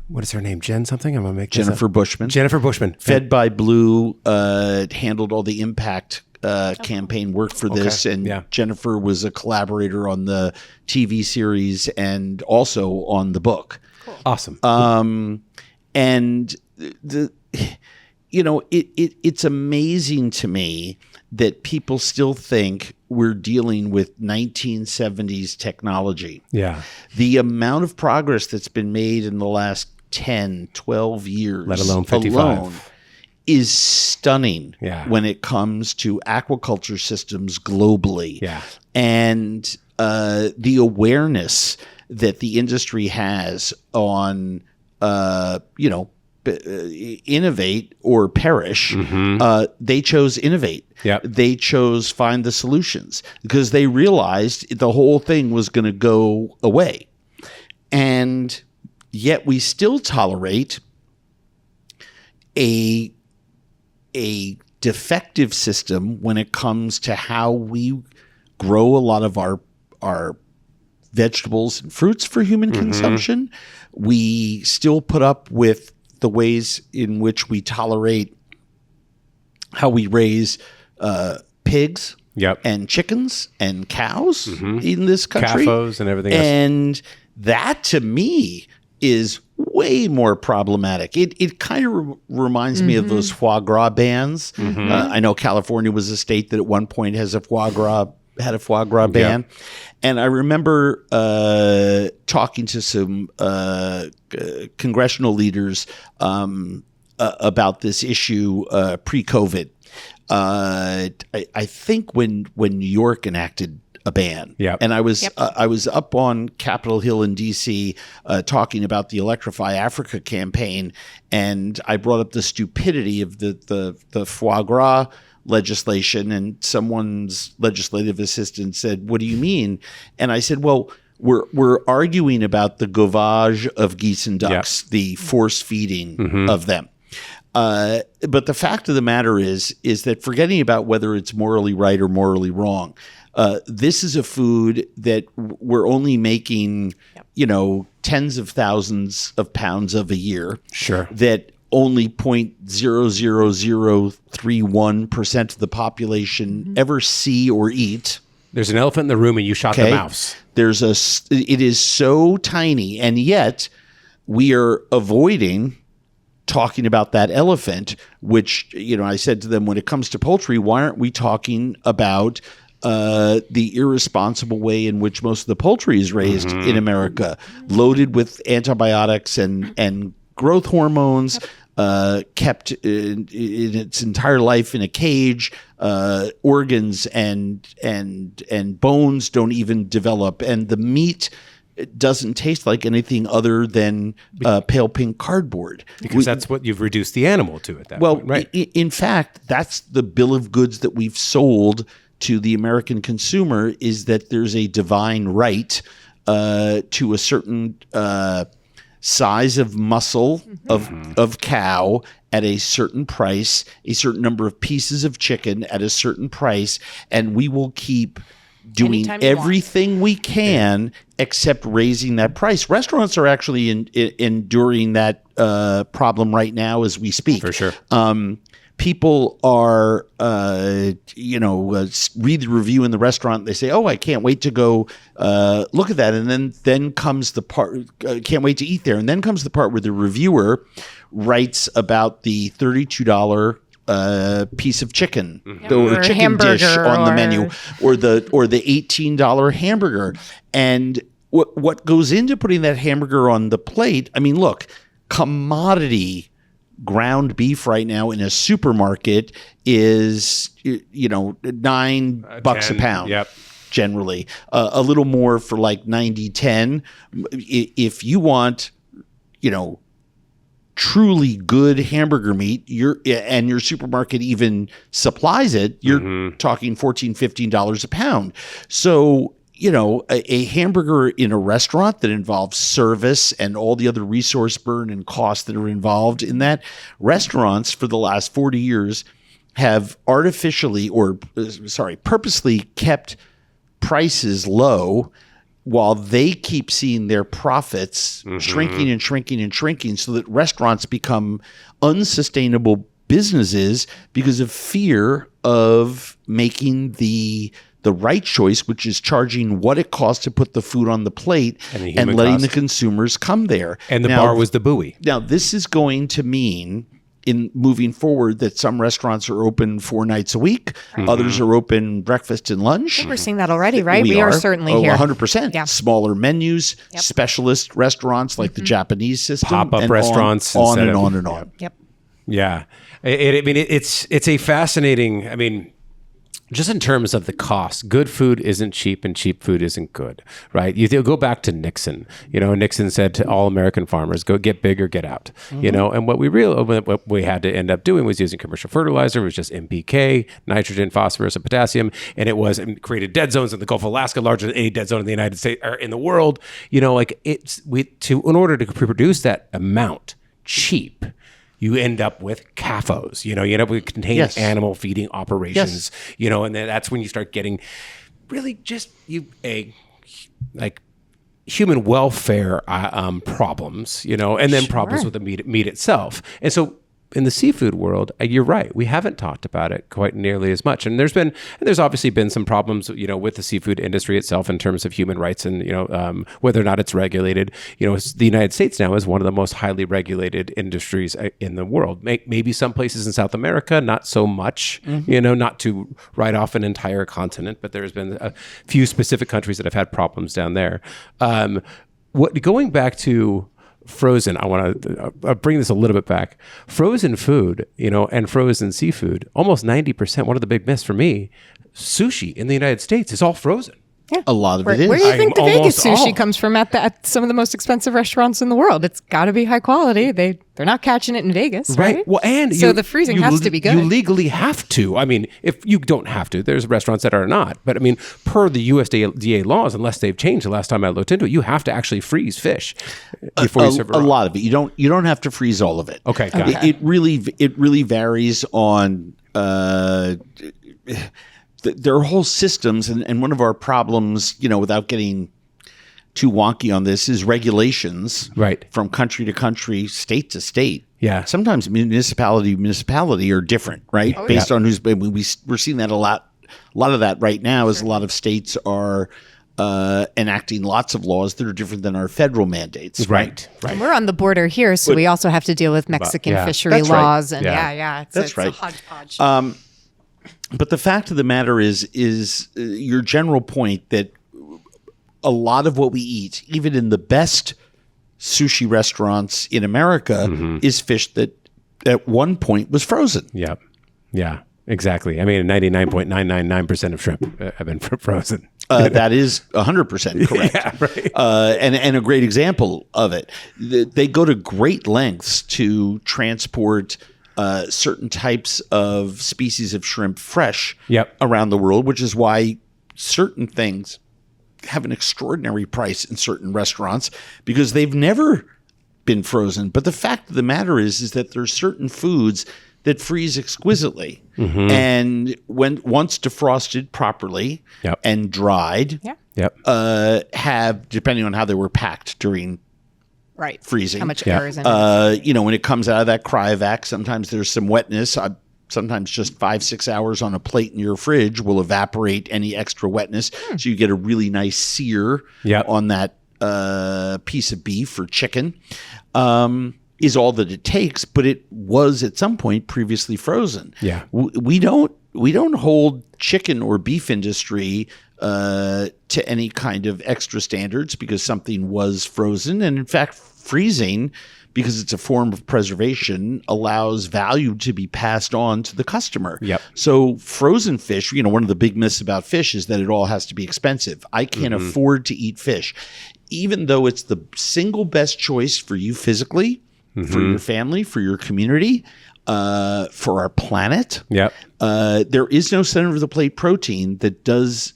what is her name? Jen something? I'm gonna make Jennifer Bushman. Jennifer Bushman, Fed by Blue, handled all the impact campaign work for this, and Jennifer was a collaborator on the TV series and also on the book. Cool. Awesome. And it's amazing to me that people still think we're dealing with 1970s technology. Yeah. The amount of progress that's been made in the last 10, 12 years, let alone 55, is stunning when it comes to aquaculture systems globally. Yeah. And the awareness that the industry has on, innovate or perish. They chose innovate. Yep. They chose find the solutions because they realized the whole thing was going to go away. And yet we still tolerate a defective system when it comes to how we grow a lot of our vegetables and fruits for human consumption. We still put up with the ways in which we tolerate how we raise pigs and chickens and cows in this country. CAFOs and everything else. And that to me is way more problematic. It kind of reminds me of those foie gras bans. I know California was a state that at one point had a foie gras ban. And I remember talking to some congressional leaders about this issue pre-COVID. I think when New York enacted a ban, and I was up on Capitol Hill in D.C. Talking about the Electrify Africa campaign, and I brought up the stupidity of the foie gras legislation, and someone's legislative assistant said, "What do you mean?" And I said, "Well, we're arguing about the gavage of geese and ducks, the force feeding of them." But the fact of the matter is that forgetting about whether it's morally right or morally wrong, this is a food that we're only making, tens of thousands of pounds of a year. Sure. That only 0.00031% of the population ever see or eat. There's an elephant in the room and you shot the mouse. It is so tiny, and yet we are avoiding talking about that elephant, which, I said to them, when it comes to poultry, why aren't we talking about the irresponsible way in which most of the poultry is raised in America, loaded with antibiotics and growth hormones, kept in its entire life in a cage. Organs and bones don't even develop, and the meat doesn't taste like anything other than pale pink cardboard. Because that's what you've reduced the animal to at that point, right? In fact, that's the bill of goods that we've sold to the American consumer, is that there's a divine right to a certain size of muscle of cow at a certain price, a certain number of pieces of chicken at a certain price, and we will keep doing everything we can except raising that price. Restaurants are actually enduring that problem right now as we speak. For sure. people are, read the review in the restaurant. They say, "Oh, I can't wait to go look at that." And then comes the part, can't wait to eat there. And then comes the part where the reviewer writes about the $32 piece of chicken or chicken dish on the menu, or the $18 hamburger. And what goes into putting that hamburger on the plate? I mean, look, commodity ground beef right now in a supermarket is $9 a pound. Yep. Generally, a little more for like 90-10. If you want, truly good hamburger meat, and your supermarket even supplies it, you're talking $14-15 a pound. So, a hamburger in a restaurant that involves service and all the other resource burn and costs that are involved in that, restaurants for the last 40 years have purposely kept prices low while they keep seeing their profits shrinking and shrinking and shrinking, so that restaurants become unsustainable businesses because of fear of making the right choice, which is charging what it costs to put the food on the plate and letting the consumers come there. And the bar was the buoy. Now, this is going to mean, in moving forward, that some restaurants are open 4 nights a week. Others are open breakfast and lunch. We're seeing that already, right? We are certainly here. 100%. Yeah. Smaller menus, specialist restaurants like the Japanese system. Pop-up restaurants. On and on and on. Yep. Yeah. It's a fascinating, just in terms of the cost, good food isn't cheap and cheap food isn't good, right? You go back to Nixon. Nixon said to all American farmers, go get big or get out. And what we had to end up doing was using commercial fertilizer. It was just NPK, nitrogen, phosphorus, and potassium. And it created dead zones in the Gulf of Alaska, larger than any dead zone in the United States or in the world. In order to produce that amount cheap, you end up with CAFOs, you end up with contained animal feeding operations, and then that's when you start getting really just human welfare problems, and then problems with the meat itself. And so in the seafood world, you're right. We haven't talked about it quite nearly as much. And there's obviously been some problems, with the seafood industry itself in terms of human rights and, whether or not it's regulated. The United States now is one of the most highly regulated industries in the world. Maybe some places in South America, not so much, not to write off an entire continent, but there's been a few specific countries that have had problems down there. Going back to frozen, I want to bring this a little bit back. Frozen food, and frozen seafood, almost 90%, one of the big myths for me, sushi in the United States is all frozen. Yeah. A lot of it is. Where do you think the Vegas sushi comes from at some of the most expensive restaurants in the world? It's got to be high quality. They're not catching it in Vegas, right? Well, and so the freezing has to be good. You legally have to. If you don't have to, there's restaurants that are not. But per the USDA laws, unless they've changed the last time I looked into it, you have to actually freeze fish before you serve it. A lot of it. You don't have to freeze all of it. Okay, got it. It really varies on. There are whole systems, and one of our problems, without getting too wonky on this, is regulations, right, from country to country, state to state. Yeah, sometimes municipality to municipality are different, right? Based on who's. We're seeing that a lot. A lot of that right now is a lot of states are enacting lots of laws that are different than our federal mandates. Right. And we're on the border here, so we also have to deal with Mexican fishery laws, and it's a hodgepodge. But the fact of the matter is your general point that a lot of what we eat, even in the best sushi restaurants in America, is fish that at one point was frozen. Yep. Yeah, exactly. 99.999% of shrimp have been frozen. That is 100% correct. Yeah, right. And a great example of it. They go to great lengths to transport certain types of species of shrimp fresh around the world, which is why certain things have an extraordinary price in certain restaurants because they've never been frozen. But the fact of the matter is that there's certain foods that freeze exquisitely, and once defrosted properly and dried, have, depending on how they were packed during freezing, how much air is in it. When it comes out of that cryovac, sometimes there's some wetness. sometimes just 5-6 hours on a plate in your fridge will evaporate any extra wetness. So you get a really nice sear on that piece of beef or chicken. Is all that it takes, but it was at some point previously frozen. Yeah. We don't hold chicken or beef industry to any kind of extra standards because something was frozen. And in fact, freezing, because it's a form of preservation, allows value to be passed on to the customer. Yep. So frozen fish, one of the big myths about fish is that it all has to be expensive. I can't afford to eat fish. Even though it's the single best choice for you physically, for your family, for your community, for our planet. Yep. There is no center of the plate protein that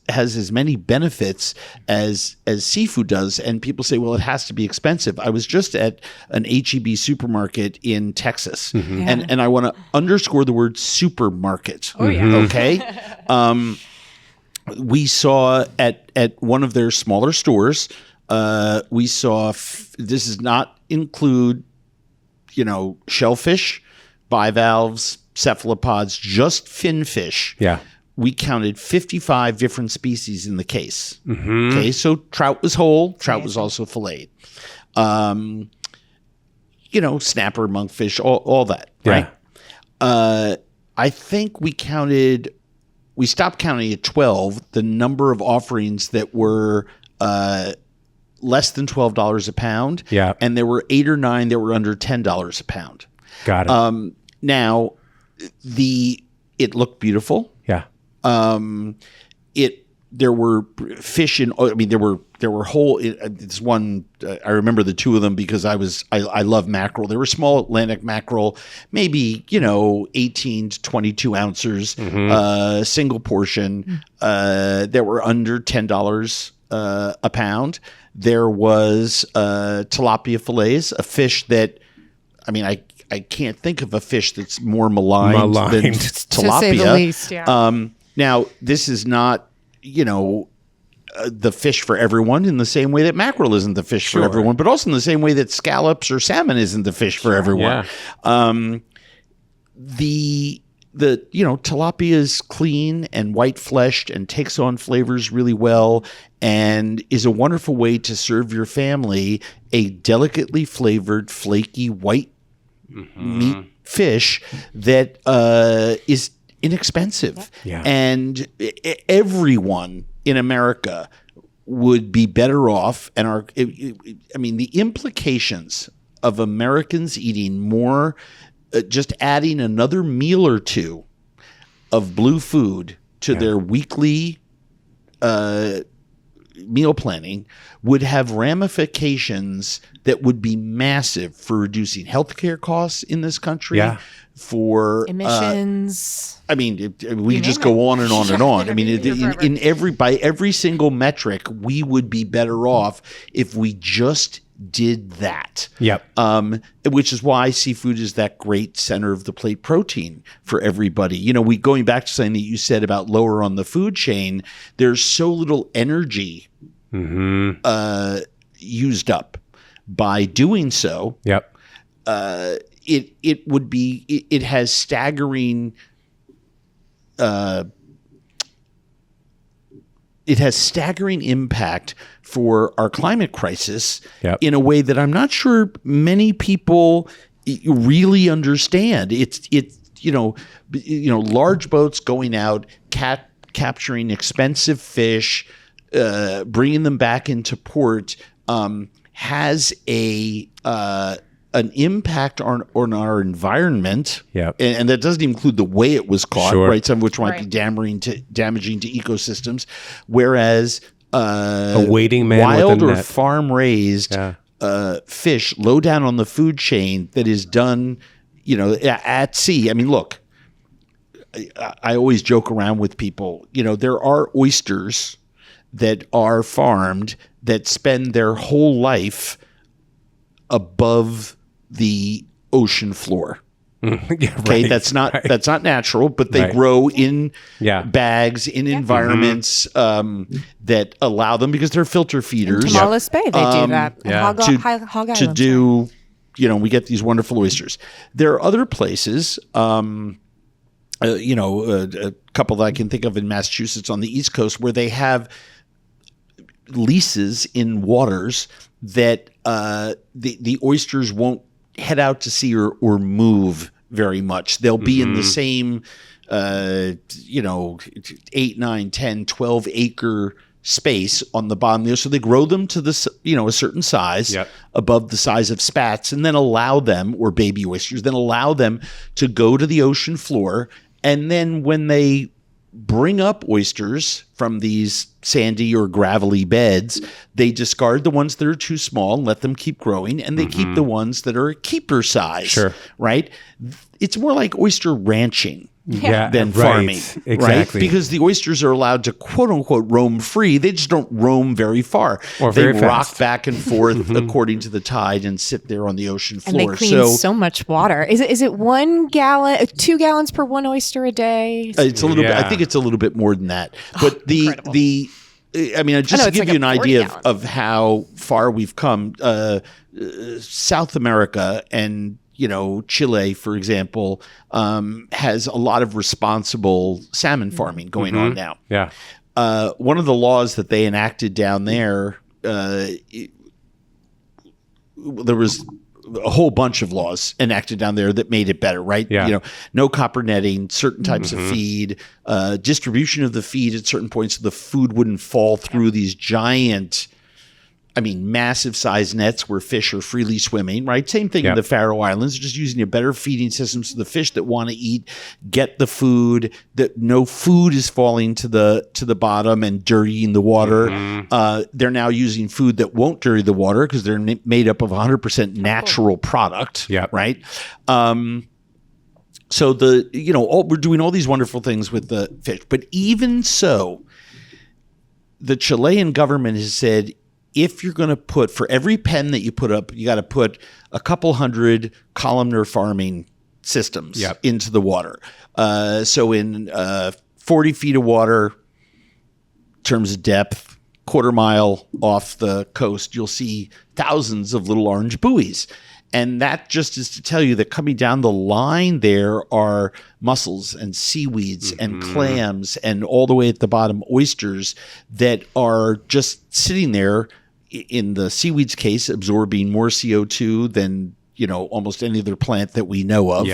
has as many benefits as seafood does. And people say, well, it has to be expensive. I was just at an H-E-B supermarket in Texas, and I want to underscore the word supermarket. Oh, yeah. Okay. We saw at one of their smaller stores, we saw, this does not include, shellfish, bivalves, cephalopods, just finfish. Yeah. We counted 55 different species in the case. Okay, so trout was whole. Trout was also filleted. Snapper, monkfish, all that. Right. I think we stopped counting at 12 the number of offerings that were less than $12 a pound. Yeah. And there were 8 or 9 that were under $10 a pound. Got it. Now, it looked beautiful. Yeah. There were fish there were whole. This one, I remember the 2 of them because I love mackerel. There were small Atlantic mackerel, maybe 18 to 22 ounces, single portion. That were under $10 a pound. There was tilapia fillets, a fish that, I can't think of a fish that's more maligned. Than tilapia. To say the least, yeah. Now, this is not, the fish for everyone in the same way that mackerel isn't the fish for everyone, but also in the same way that scallops or salmon isn't the fish for everyone. Yeah. The tilapia is clean and white fleshed and takes on flavors really well and is a wonderful way to serve your family a delicately flavored, flaky white meat fish that is inexpensive. Yeah. And everyone in America would be better off. And the implications of Americans eating more, just adding another meal or two of Blue Food to their weekly meal planning would have ramifications that would be massive for reducing healthcare costs in this country, for emissions. We could just go on and on and on. By every single metric, we would be better off if we just did that. Yep. Which is why seafood is that great center of the plate protein for everybody. Going back to something that you said about lower on the food chain, there's so little energy used up by doing so. Yep. It has staggering impact for our climate crisis in a way that I'm not sure many people really understand. It's large boats going out, capturing expensive fish, bringing them back into port, has an impact on our environment. Yeah. And that doesn't include the way it was caught, right? Some of which might be damaging to ecosystems. Whereas a waiting man wild with a or net. farm raised fish low down on the food chain that is done, at sea. Look, I always joke around with people. There are oysters that are farmed that spend their whole life above the ocean floor. Okay, that's not natural, but they grow in bags in environments that allow them because they're filter feeders. In Tamales Bay, they do that. Hog to Island, do, we get these wonderful oysters. There are other places. a couple that I can think of in Massachusetts on the East Coast where they have leases in waters that the oysters won't head out to sea or move very much. They'll be in the same 8, 9, 10, 12 acre space on the bottom there. So they grow them to a certain size above the size of spats, and then allow them, or baby oysters, then allow them to go to the ocean floor. And then when they bring up oysters from these sandy or gravelly beds, they discard the ones that are too small and let them keep growing, and they keep the ones that are keeper size. Sure. Right? It's more like oyster ranching. Than farming, exactly. Right? Because the oysters are allowed to quote unquote roam free. They just don't roam very far. Or they very rock fast. back and forth according to the tide and sit there on the ocean floor. And they clean so much water. Is it 1 gallon, 2 gallons per one oyster a day? It's a little bit. I think it's a little bit more than that. But just to give you an idea of how far we've come, South America and Chile, for example, has a lot of responsible salmon farming going on now. Yeah. One of the laws that they enacted down there, there was a whole bunch of laws enacted down there that made it better, right? Yeah. No copper netting, certain types of feed, distribution of the feed at certain points so the food wouldn't fall through these giant, massive size nets where fish are freely swimming, right? Same thing in the Faroe Islands, just using a better feeding system so the fish that want to eat get the food, that no food is falling to the bottom and dirtying the water. They're now using food that won't dirty the water because they're made up of 100% natural product, right? So we're doing all these wonderful things with the fish. But even so, the Chilean government has said, if you're going to put, for every pen that you put up, you got to put a couple hundred columnar farming systems into the water. So in 40 feet of water, in terms of depth, quarter mile off the coast, you'll see thousands of little orange buoys. And that just is to tell you that coming down the line there are mussels and seaweeds and clams and all the way at the bottom oysters that are just sitting there, in the seaweed's case, absorbing more CO2 than almost any other plant that we know of.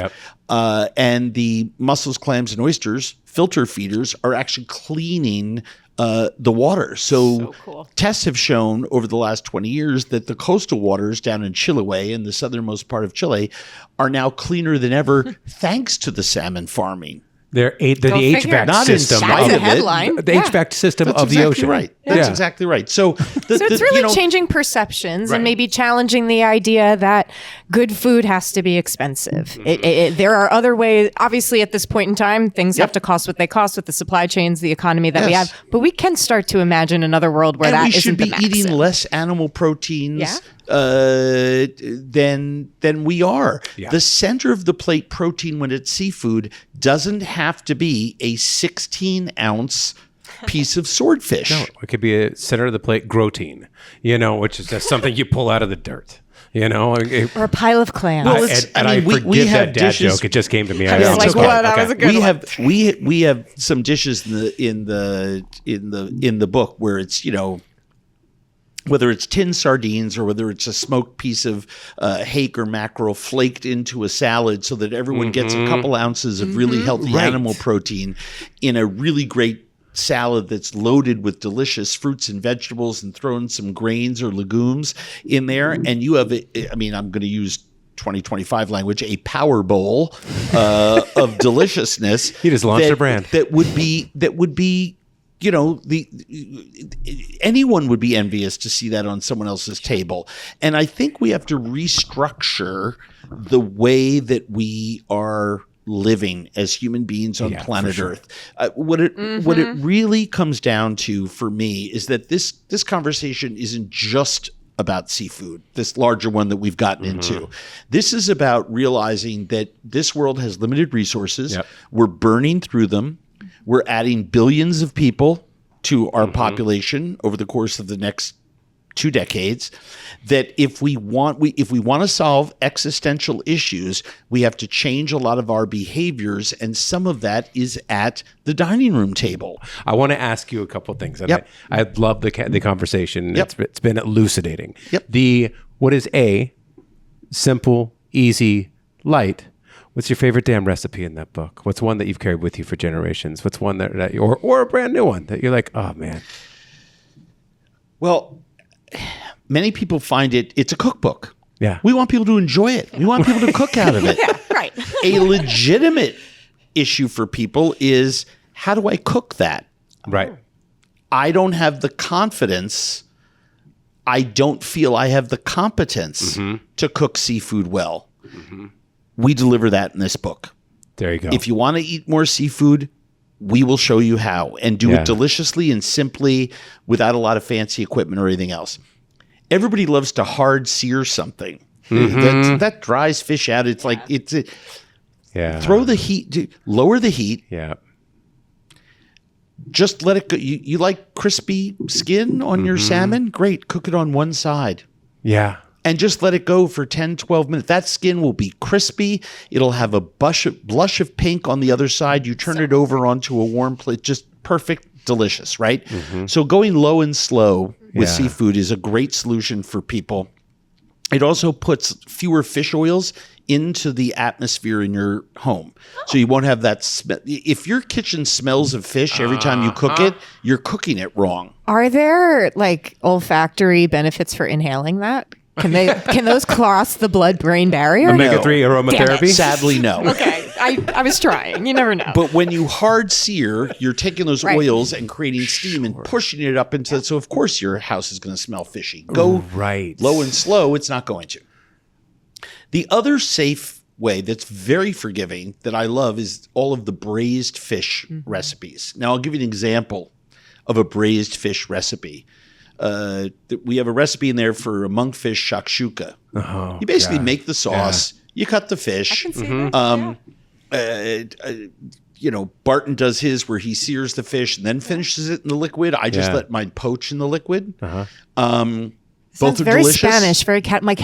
And the mussels, clams, and oysters, filter feeders, are actually cleaning the water. So cool. Tests have shown over the last 20 years that the coastal waters down in Chiloé, in the southernmost part of Chile, are now cleaner than ever thanks to the salmon farming. They're the HVAC system. That's a headline. The HVAC system of the ocean. Right. That's exactly right. So it's really changing perceptions and maybe challenging the idea that good food has to be expensive. There are other ways. Obviously, at this point in time, things have to cost what they cost with the supply chains, the economy that we have. But we can start to imagine another world where that isn't the maximum. We should be eating less animal proteins than we are. The center of the plate protein when it's seafood doesn't have to be a 16-ounce piece of swordfish. No, it could be a center of the plate protein, which is just something you pull out of the dirt. Or a pile of clams. Well, I forgive that dad joke. It just came to me. That was a good one. We have some dishes in the book where it's whether it's tin sardines or whether it's a smoked piece of hake or mackerel flaked into a salad so that everyone gets a couple ounces of really healthy animal protein in a really great salad that's loaded with delicious fruits and vegetables and thrown some grains or legumes in there. And you have, I'm going to use 2025 language, a power bowl of deliciousness. He just launched a brand. That would be anyone would be envious to see that on someone else's table. And I think we have to restructure the way that we are living as human beings on planet Earth. What it really comes down to for me is that this conversation isn't just about seafood, this larger one that we've gotten into. This is about realizing that this world has limited resources. We're burning through them. We're adding billions of people to our population over the course of the next 2 decades, that if we want to solve existential issues, we have to change a lot of our behaviors, and some of that is at the dining room table. I want to ask you a couple of things. And Yep. I love the conversation. Yep. It's been elucidating. Yep. What is simple, easy, light? What's your favorite damn recipe in that book? What's one that you've carried with you for generations? What's one that or a brand new one that you're like, oh man? Well, many people find it's a cookbook. Yeah. We want people to enjoy it. We want people to cook out of it. Yeah, right. A legitimate issue for people is, how do I cook that? Right. I don't have the confidence. I don't feel I have the competence to cook seafood well. We deliver that in this book. There you go. If you want to eat more seafood, we will show you how, and do it deliciously and simply without a lot of fancy equipment or anything else. Everybody loves to hard sear something. That dries fish out. It's like throw the heat, lower the heat. Yeah. Just let it go. You like crispy skin on your salmon? Great. Cook it on one side. Yeah. And just let it go for 10, 12 minutes. That skin will be crispy. It'll have a blush of pink on the other side. You turn it over onto a warm plate. Just perfect, delicious, right? So going low and slow with seafood is a great solution for people. It also puts fewer fish oils into the atmosphere in your home. So you won't have that smell. If your kitchen smells of fish every time you cook it, you're cooking it wrong. Are there like olfactory benefits for inhaling that? Can those cross the blood-brain barrier? Omega-3 aromatherapy? Sadly, no. Okay, I was trying. You never know. But when you hard sear, you're taking those oils and creating steam and pushing it up into it. So, of course, your house is going to smell fishy. Go low and slow. It's not going to. The other safe way that's very forgiving that I love is all of the braised fish recipes. Now, I'll give you an example of a braised fish recipe. We have a recipe in there for a monkfish shakshuka. You basically make the sauce, you cut the fish. I can see that. Barton does his where he sears the fish and then finishes it in the liquid. I just let mine poach in the liquid. Both are very delicious. Spanish. Very my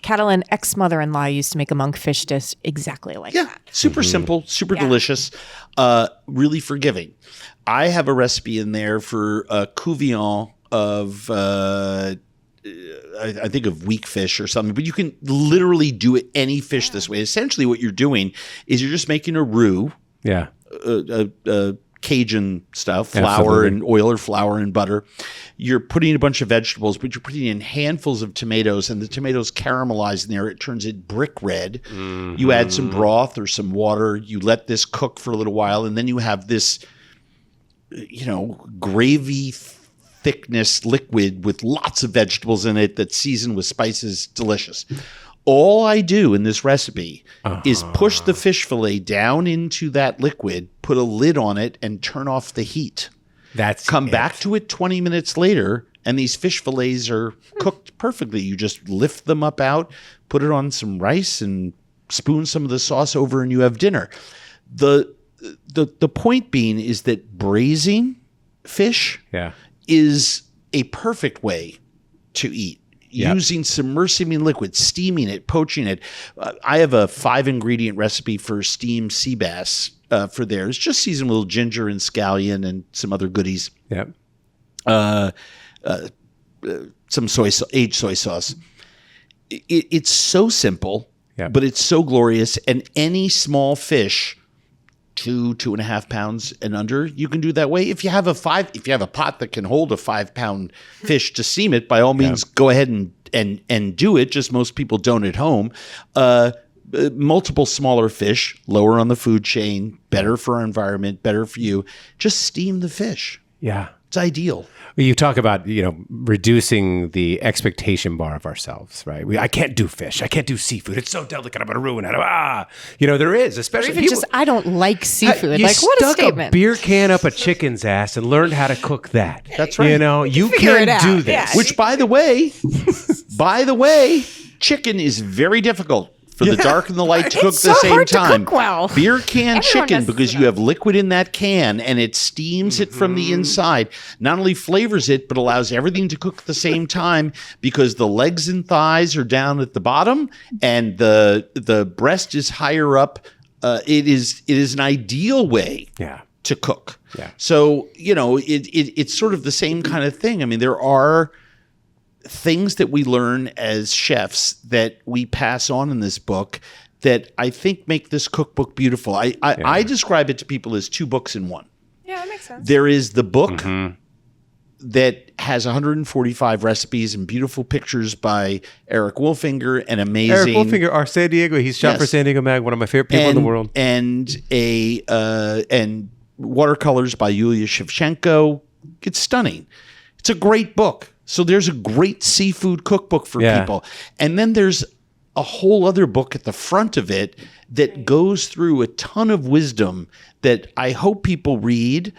Catalan ex-mother-in-law used to make a monkfish dish exactly like that. Super simple, super delicious, really forgiving. I have a recipe in there for couvillon of I think of weak fish or something, but you can literally do any fish this way. Essentially what you're doing is you're just making a roux, Cajun stuff, flour and oil or flour and butter. You're putting in a bunch of vegetables, but you're putting in handfuls of tomatoes, and the tomatoes caramelize in there. It turns it brick red. You add some broth or some water. You let this cook for a little while, and then you have this, gravy thickness liquid with lots of vegetables in it that's seasoned with spices. Delicious. All I do in this recipe is push the fish fillet down into that liquid, put a lid on it, and turn off the heat. Come back to it 20 minutes later, and these fish fillets are cooked perfectly. You just lift them up out, put it on some rice, and spoon some of the sauce over, and you have dinner. The point being is that braising fish is a perfect way to eat. Using submersive liquid, steaming it, poaching it. I have a 5-ingredient recipe for steamed sea bass for theirs. Just seasoned with a little ginger and scallion and some other goodies. Some aged soy sauce. It's so simple, but it's so glorious. And any small fish, 2.5 pounds and under, you can do that way. If you have a pot that can hold a 5-pound fish to steam it, by all means, go ahead and do it. Just most people don't at home. Multiple smaller fish, lower on the food chain, better for our environment, better for you. Just steam the fish. Yeah. It's ideal. You talk about, reducing the expectation bar of ourselves, right? I can't do fish. I can't do seafood. It's so delicate. I'm going to ruin it. There is, especially even people. I don't like seafood. What a statement. You stuck a beer can up a chicken's ass and learned how to cook that. That's right. You can do this. Which, by the way, chicken is very difficult. for the dark and the light to cook It's at the so same hard to time. cook well. Beer can Everyone chicken, messes because it you up. have liquid in that can and it steams it from the inside. Not only flavors it, but allows everything to cook at the same time, because the legs and thighs are down at the bottom and the breast is higher up. It is an ideal way to cook. Yeah. So, it's sort of the same kind of thing. I mean, there are things that we learn as chefs that we pass on in this book that I think make this cookbook beautiful. I describe it to people as 2 books in one. Yeah, that makes sense. There is the book that has 145 recipes and beautiful pictures by Eric Wolfinger and amazing. Eric Wolfinger, our San Diego. He's shot for San Diego Mag, one of my favorite people in the world. And and watercolors by Yulia Shevchenko. It's stunning. It's a great book. So there's a great seafood cookbook for people. And then there's a whole other book at the front of it that goes through a ton of wisdom that I hope people read.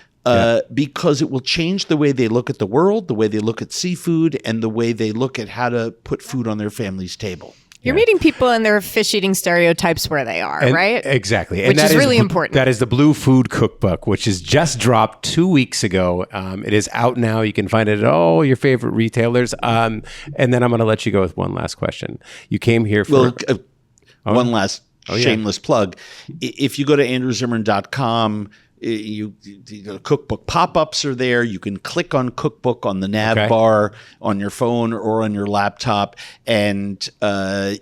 Because it will change the way they look at the world, the way they look at seafood, and the way they look at how to put food on their family's table. You're meeting people and their fish eating stereotypes where they are, right? Exactly. Which is really important. That is the Blue Food Cookbook, which is just dropped 2 weeks ago. It is out now. You can find it at all your favorite retailers. And then I'm going to let you go with one last question. You came here for... one last shameless plug. If you go to andrewzimmern.com, the cookbook pop-ups are there. You can click on cookbook on the nav bar on your phone or on your laptop, and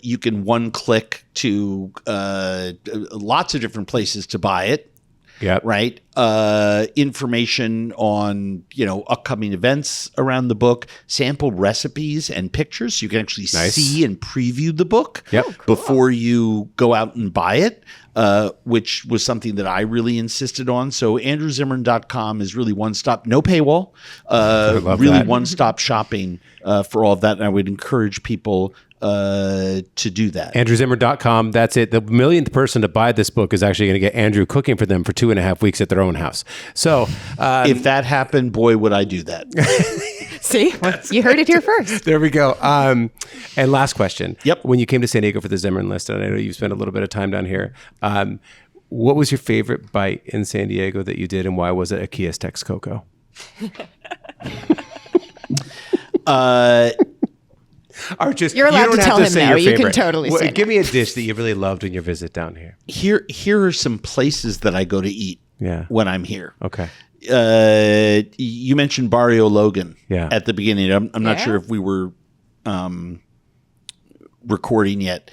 you can one click to lots of different places to buy it. Yep. Right. Information on, upcoming events around the book, sample recipes and pictures. So you can actually see and preview the book before you go out and buy it, which was something that I really insisted on. So andrewzimmern.com is really one-stop, no paywall, really one-stop shopping for all of that. And I would encourage people to do that. AndrewZimmern.com. That's it. The millionth person to buy this book is actually going to get Andrew cooking for them for 2.5 weeks at their own house. So if that happened, boy, would I do that. See, you heard it here first. There we go. And last question. Yep. When you came to San Diego for the Zimmern list, and I know you spent a little bit of time down here, what was your favorite bite in San Diego that you did, and why was it a Kia's Texcoco? Or just, you're allowed to tell him no. You can favorite. totally say give me a dish that you really loved in your visit down here. Here are some places that I go to eat when I'm here. Okay. You mentioned Barrio Logan at the beginning. I'm not sure if we were recording yet.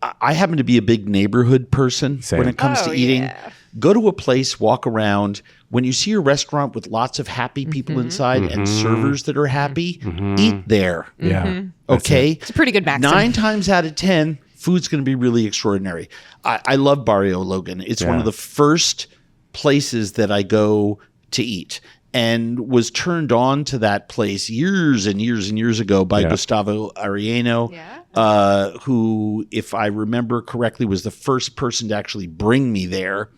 I happen to be a big neighborhood person when it comes to eating. Yeah. Go to a place, walk around. When you see a restaurant with lots of happy people inside and servers that are happy, eat there. Yeah. Okay? It's a pretty good maxim. 9 times out of 10, food's going to be really extraordinary. I love Barrio Logan. It's one of the first places that I go to eat, and was turned on to that place years and years and years ago by Gustavo Arellano, who, if I remember correctly, was the first person to actually bring me there.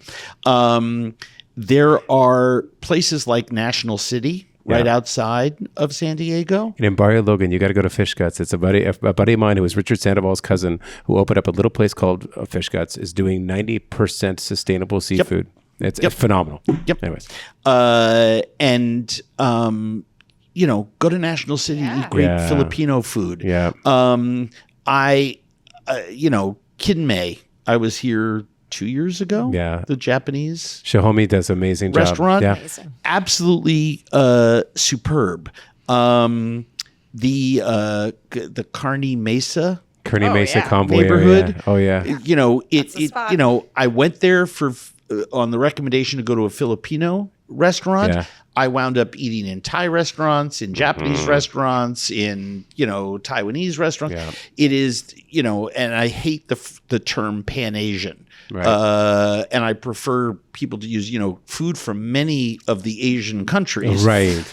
There are places like National City right outside of San Diego. And in Barrio Logan, you got to go to Fish Guts. It's a buddy of mine who is Richard Sandoval's cousin, who opened up a little place called Fish Guts, is doing 90% sustainable seafood. It's phenomenal. Anyways. And go to National City, eat great Filipino food. Kinmei, I was here 2 years ago. The Japanese Shahomi does an amazing restaurant. job. Absolutely superb. The Kearny Mesa Convoy neighborhood. area. I went there for on the recommendation to go to a Filipino restaurant. I wound up eating in Thai restaurants, in Japanese restaurants, in Taiwanese restaurants. It is and I hate the term Pan Asian, and I prefer people to use, food from many of the Asian countries. Right.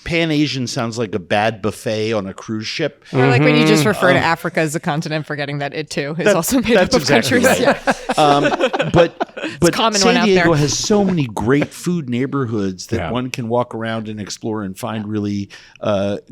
Pan-Asian sounds like a bad buffet on a cruise ship. Or like when you just refer to Africa as a continent, forgetting that it too is also made up of exactly countries. right. Yeah. But common one San out Diego there. has so many great food neighborhoods that Yeah. one can walk around and explore and find really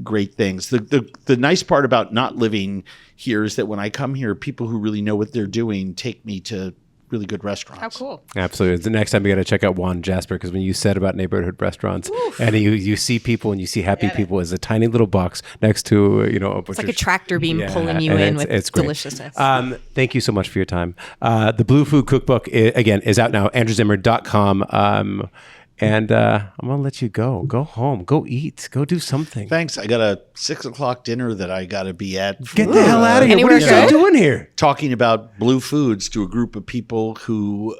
great things. The nice part about not living here is that when I come here, people who really know what they're doing take me to really good restaurants. How cool. Absolutely. The next time you got to check out Juan Jasper, because when you said about neighborhood restaurants and you see people and you see happy people as a tiny little box next to, a butcher's. It's like a tractor beam pulling you and in with it's great. deliciousness. Thank you so much for your time. The Blue Food Cookbook, again, is out now, andrewzimmern.com. And I'm going to let you go. Go home. Go eat. Go do something. Thanks. I got a 6:00 dinner that I got to be at. Get the hell out of here. Anywhere What are you good? doing here? Talking about Blue Foods to a group of people who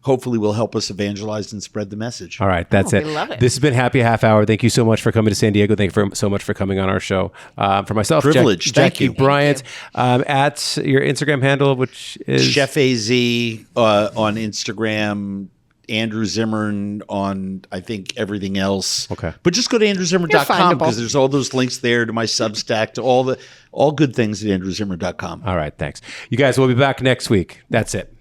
hopefully will help us evangelize and spread the message. All right, that's it. we love it. This has been Happy Half Hour. Thank you so much for coming to San Diego. Thank you so much for coming on our show. For myself, Privilege. Thank Jackie you. Bryant, at your Instagram handle, which is Chef AZ on Instagram. Andrew Zimmern on, I think, everything else. Okay. But just go to andrewzimmern.com You're findable. because there's all those links there to my Substack, to all good things at andrewzimmern.com. All right, thanks. You guys will be back next week. That's it.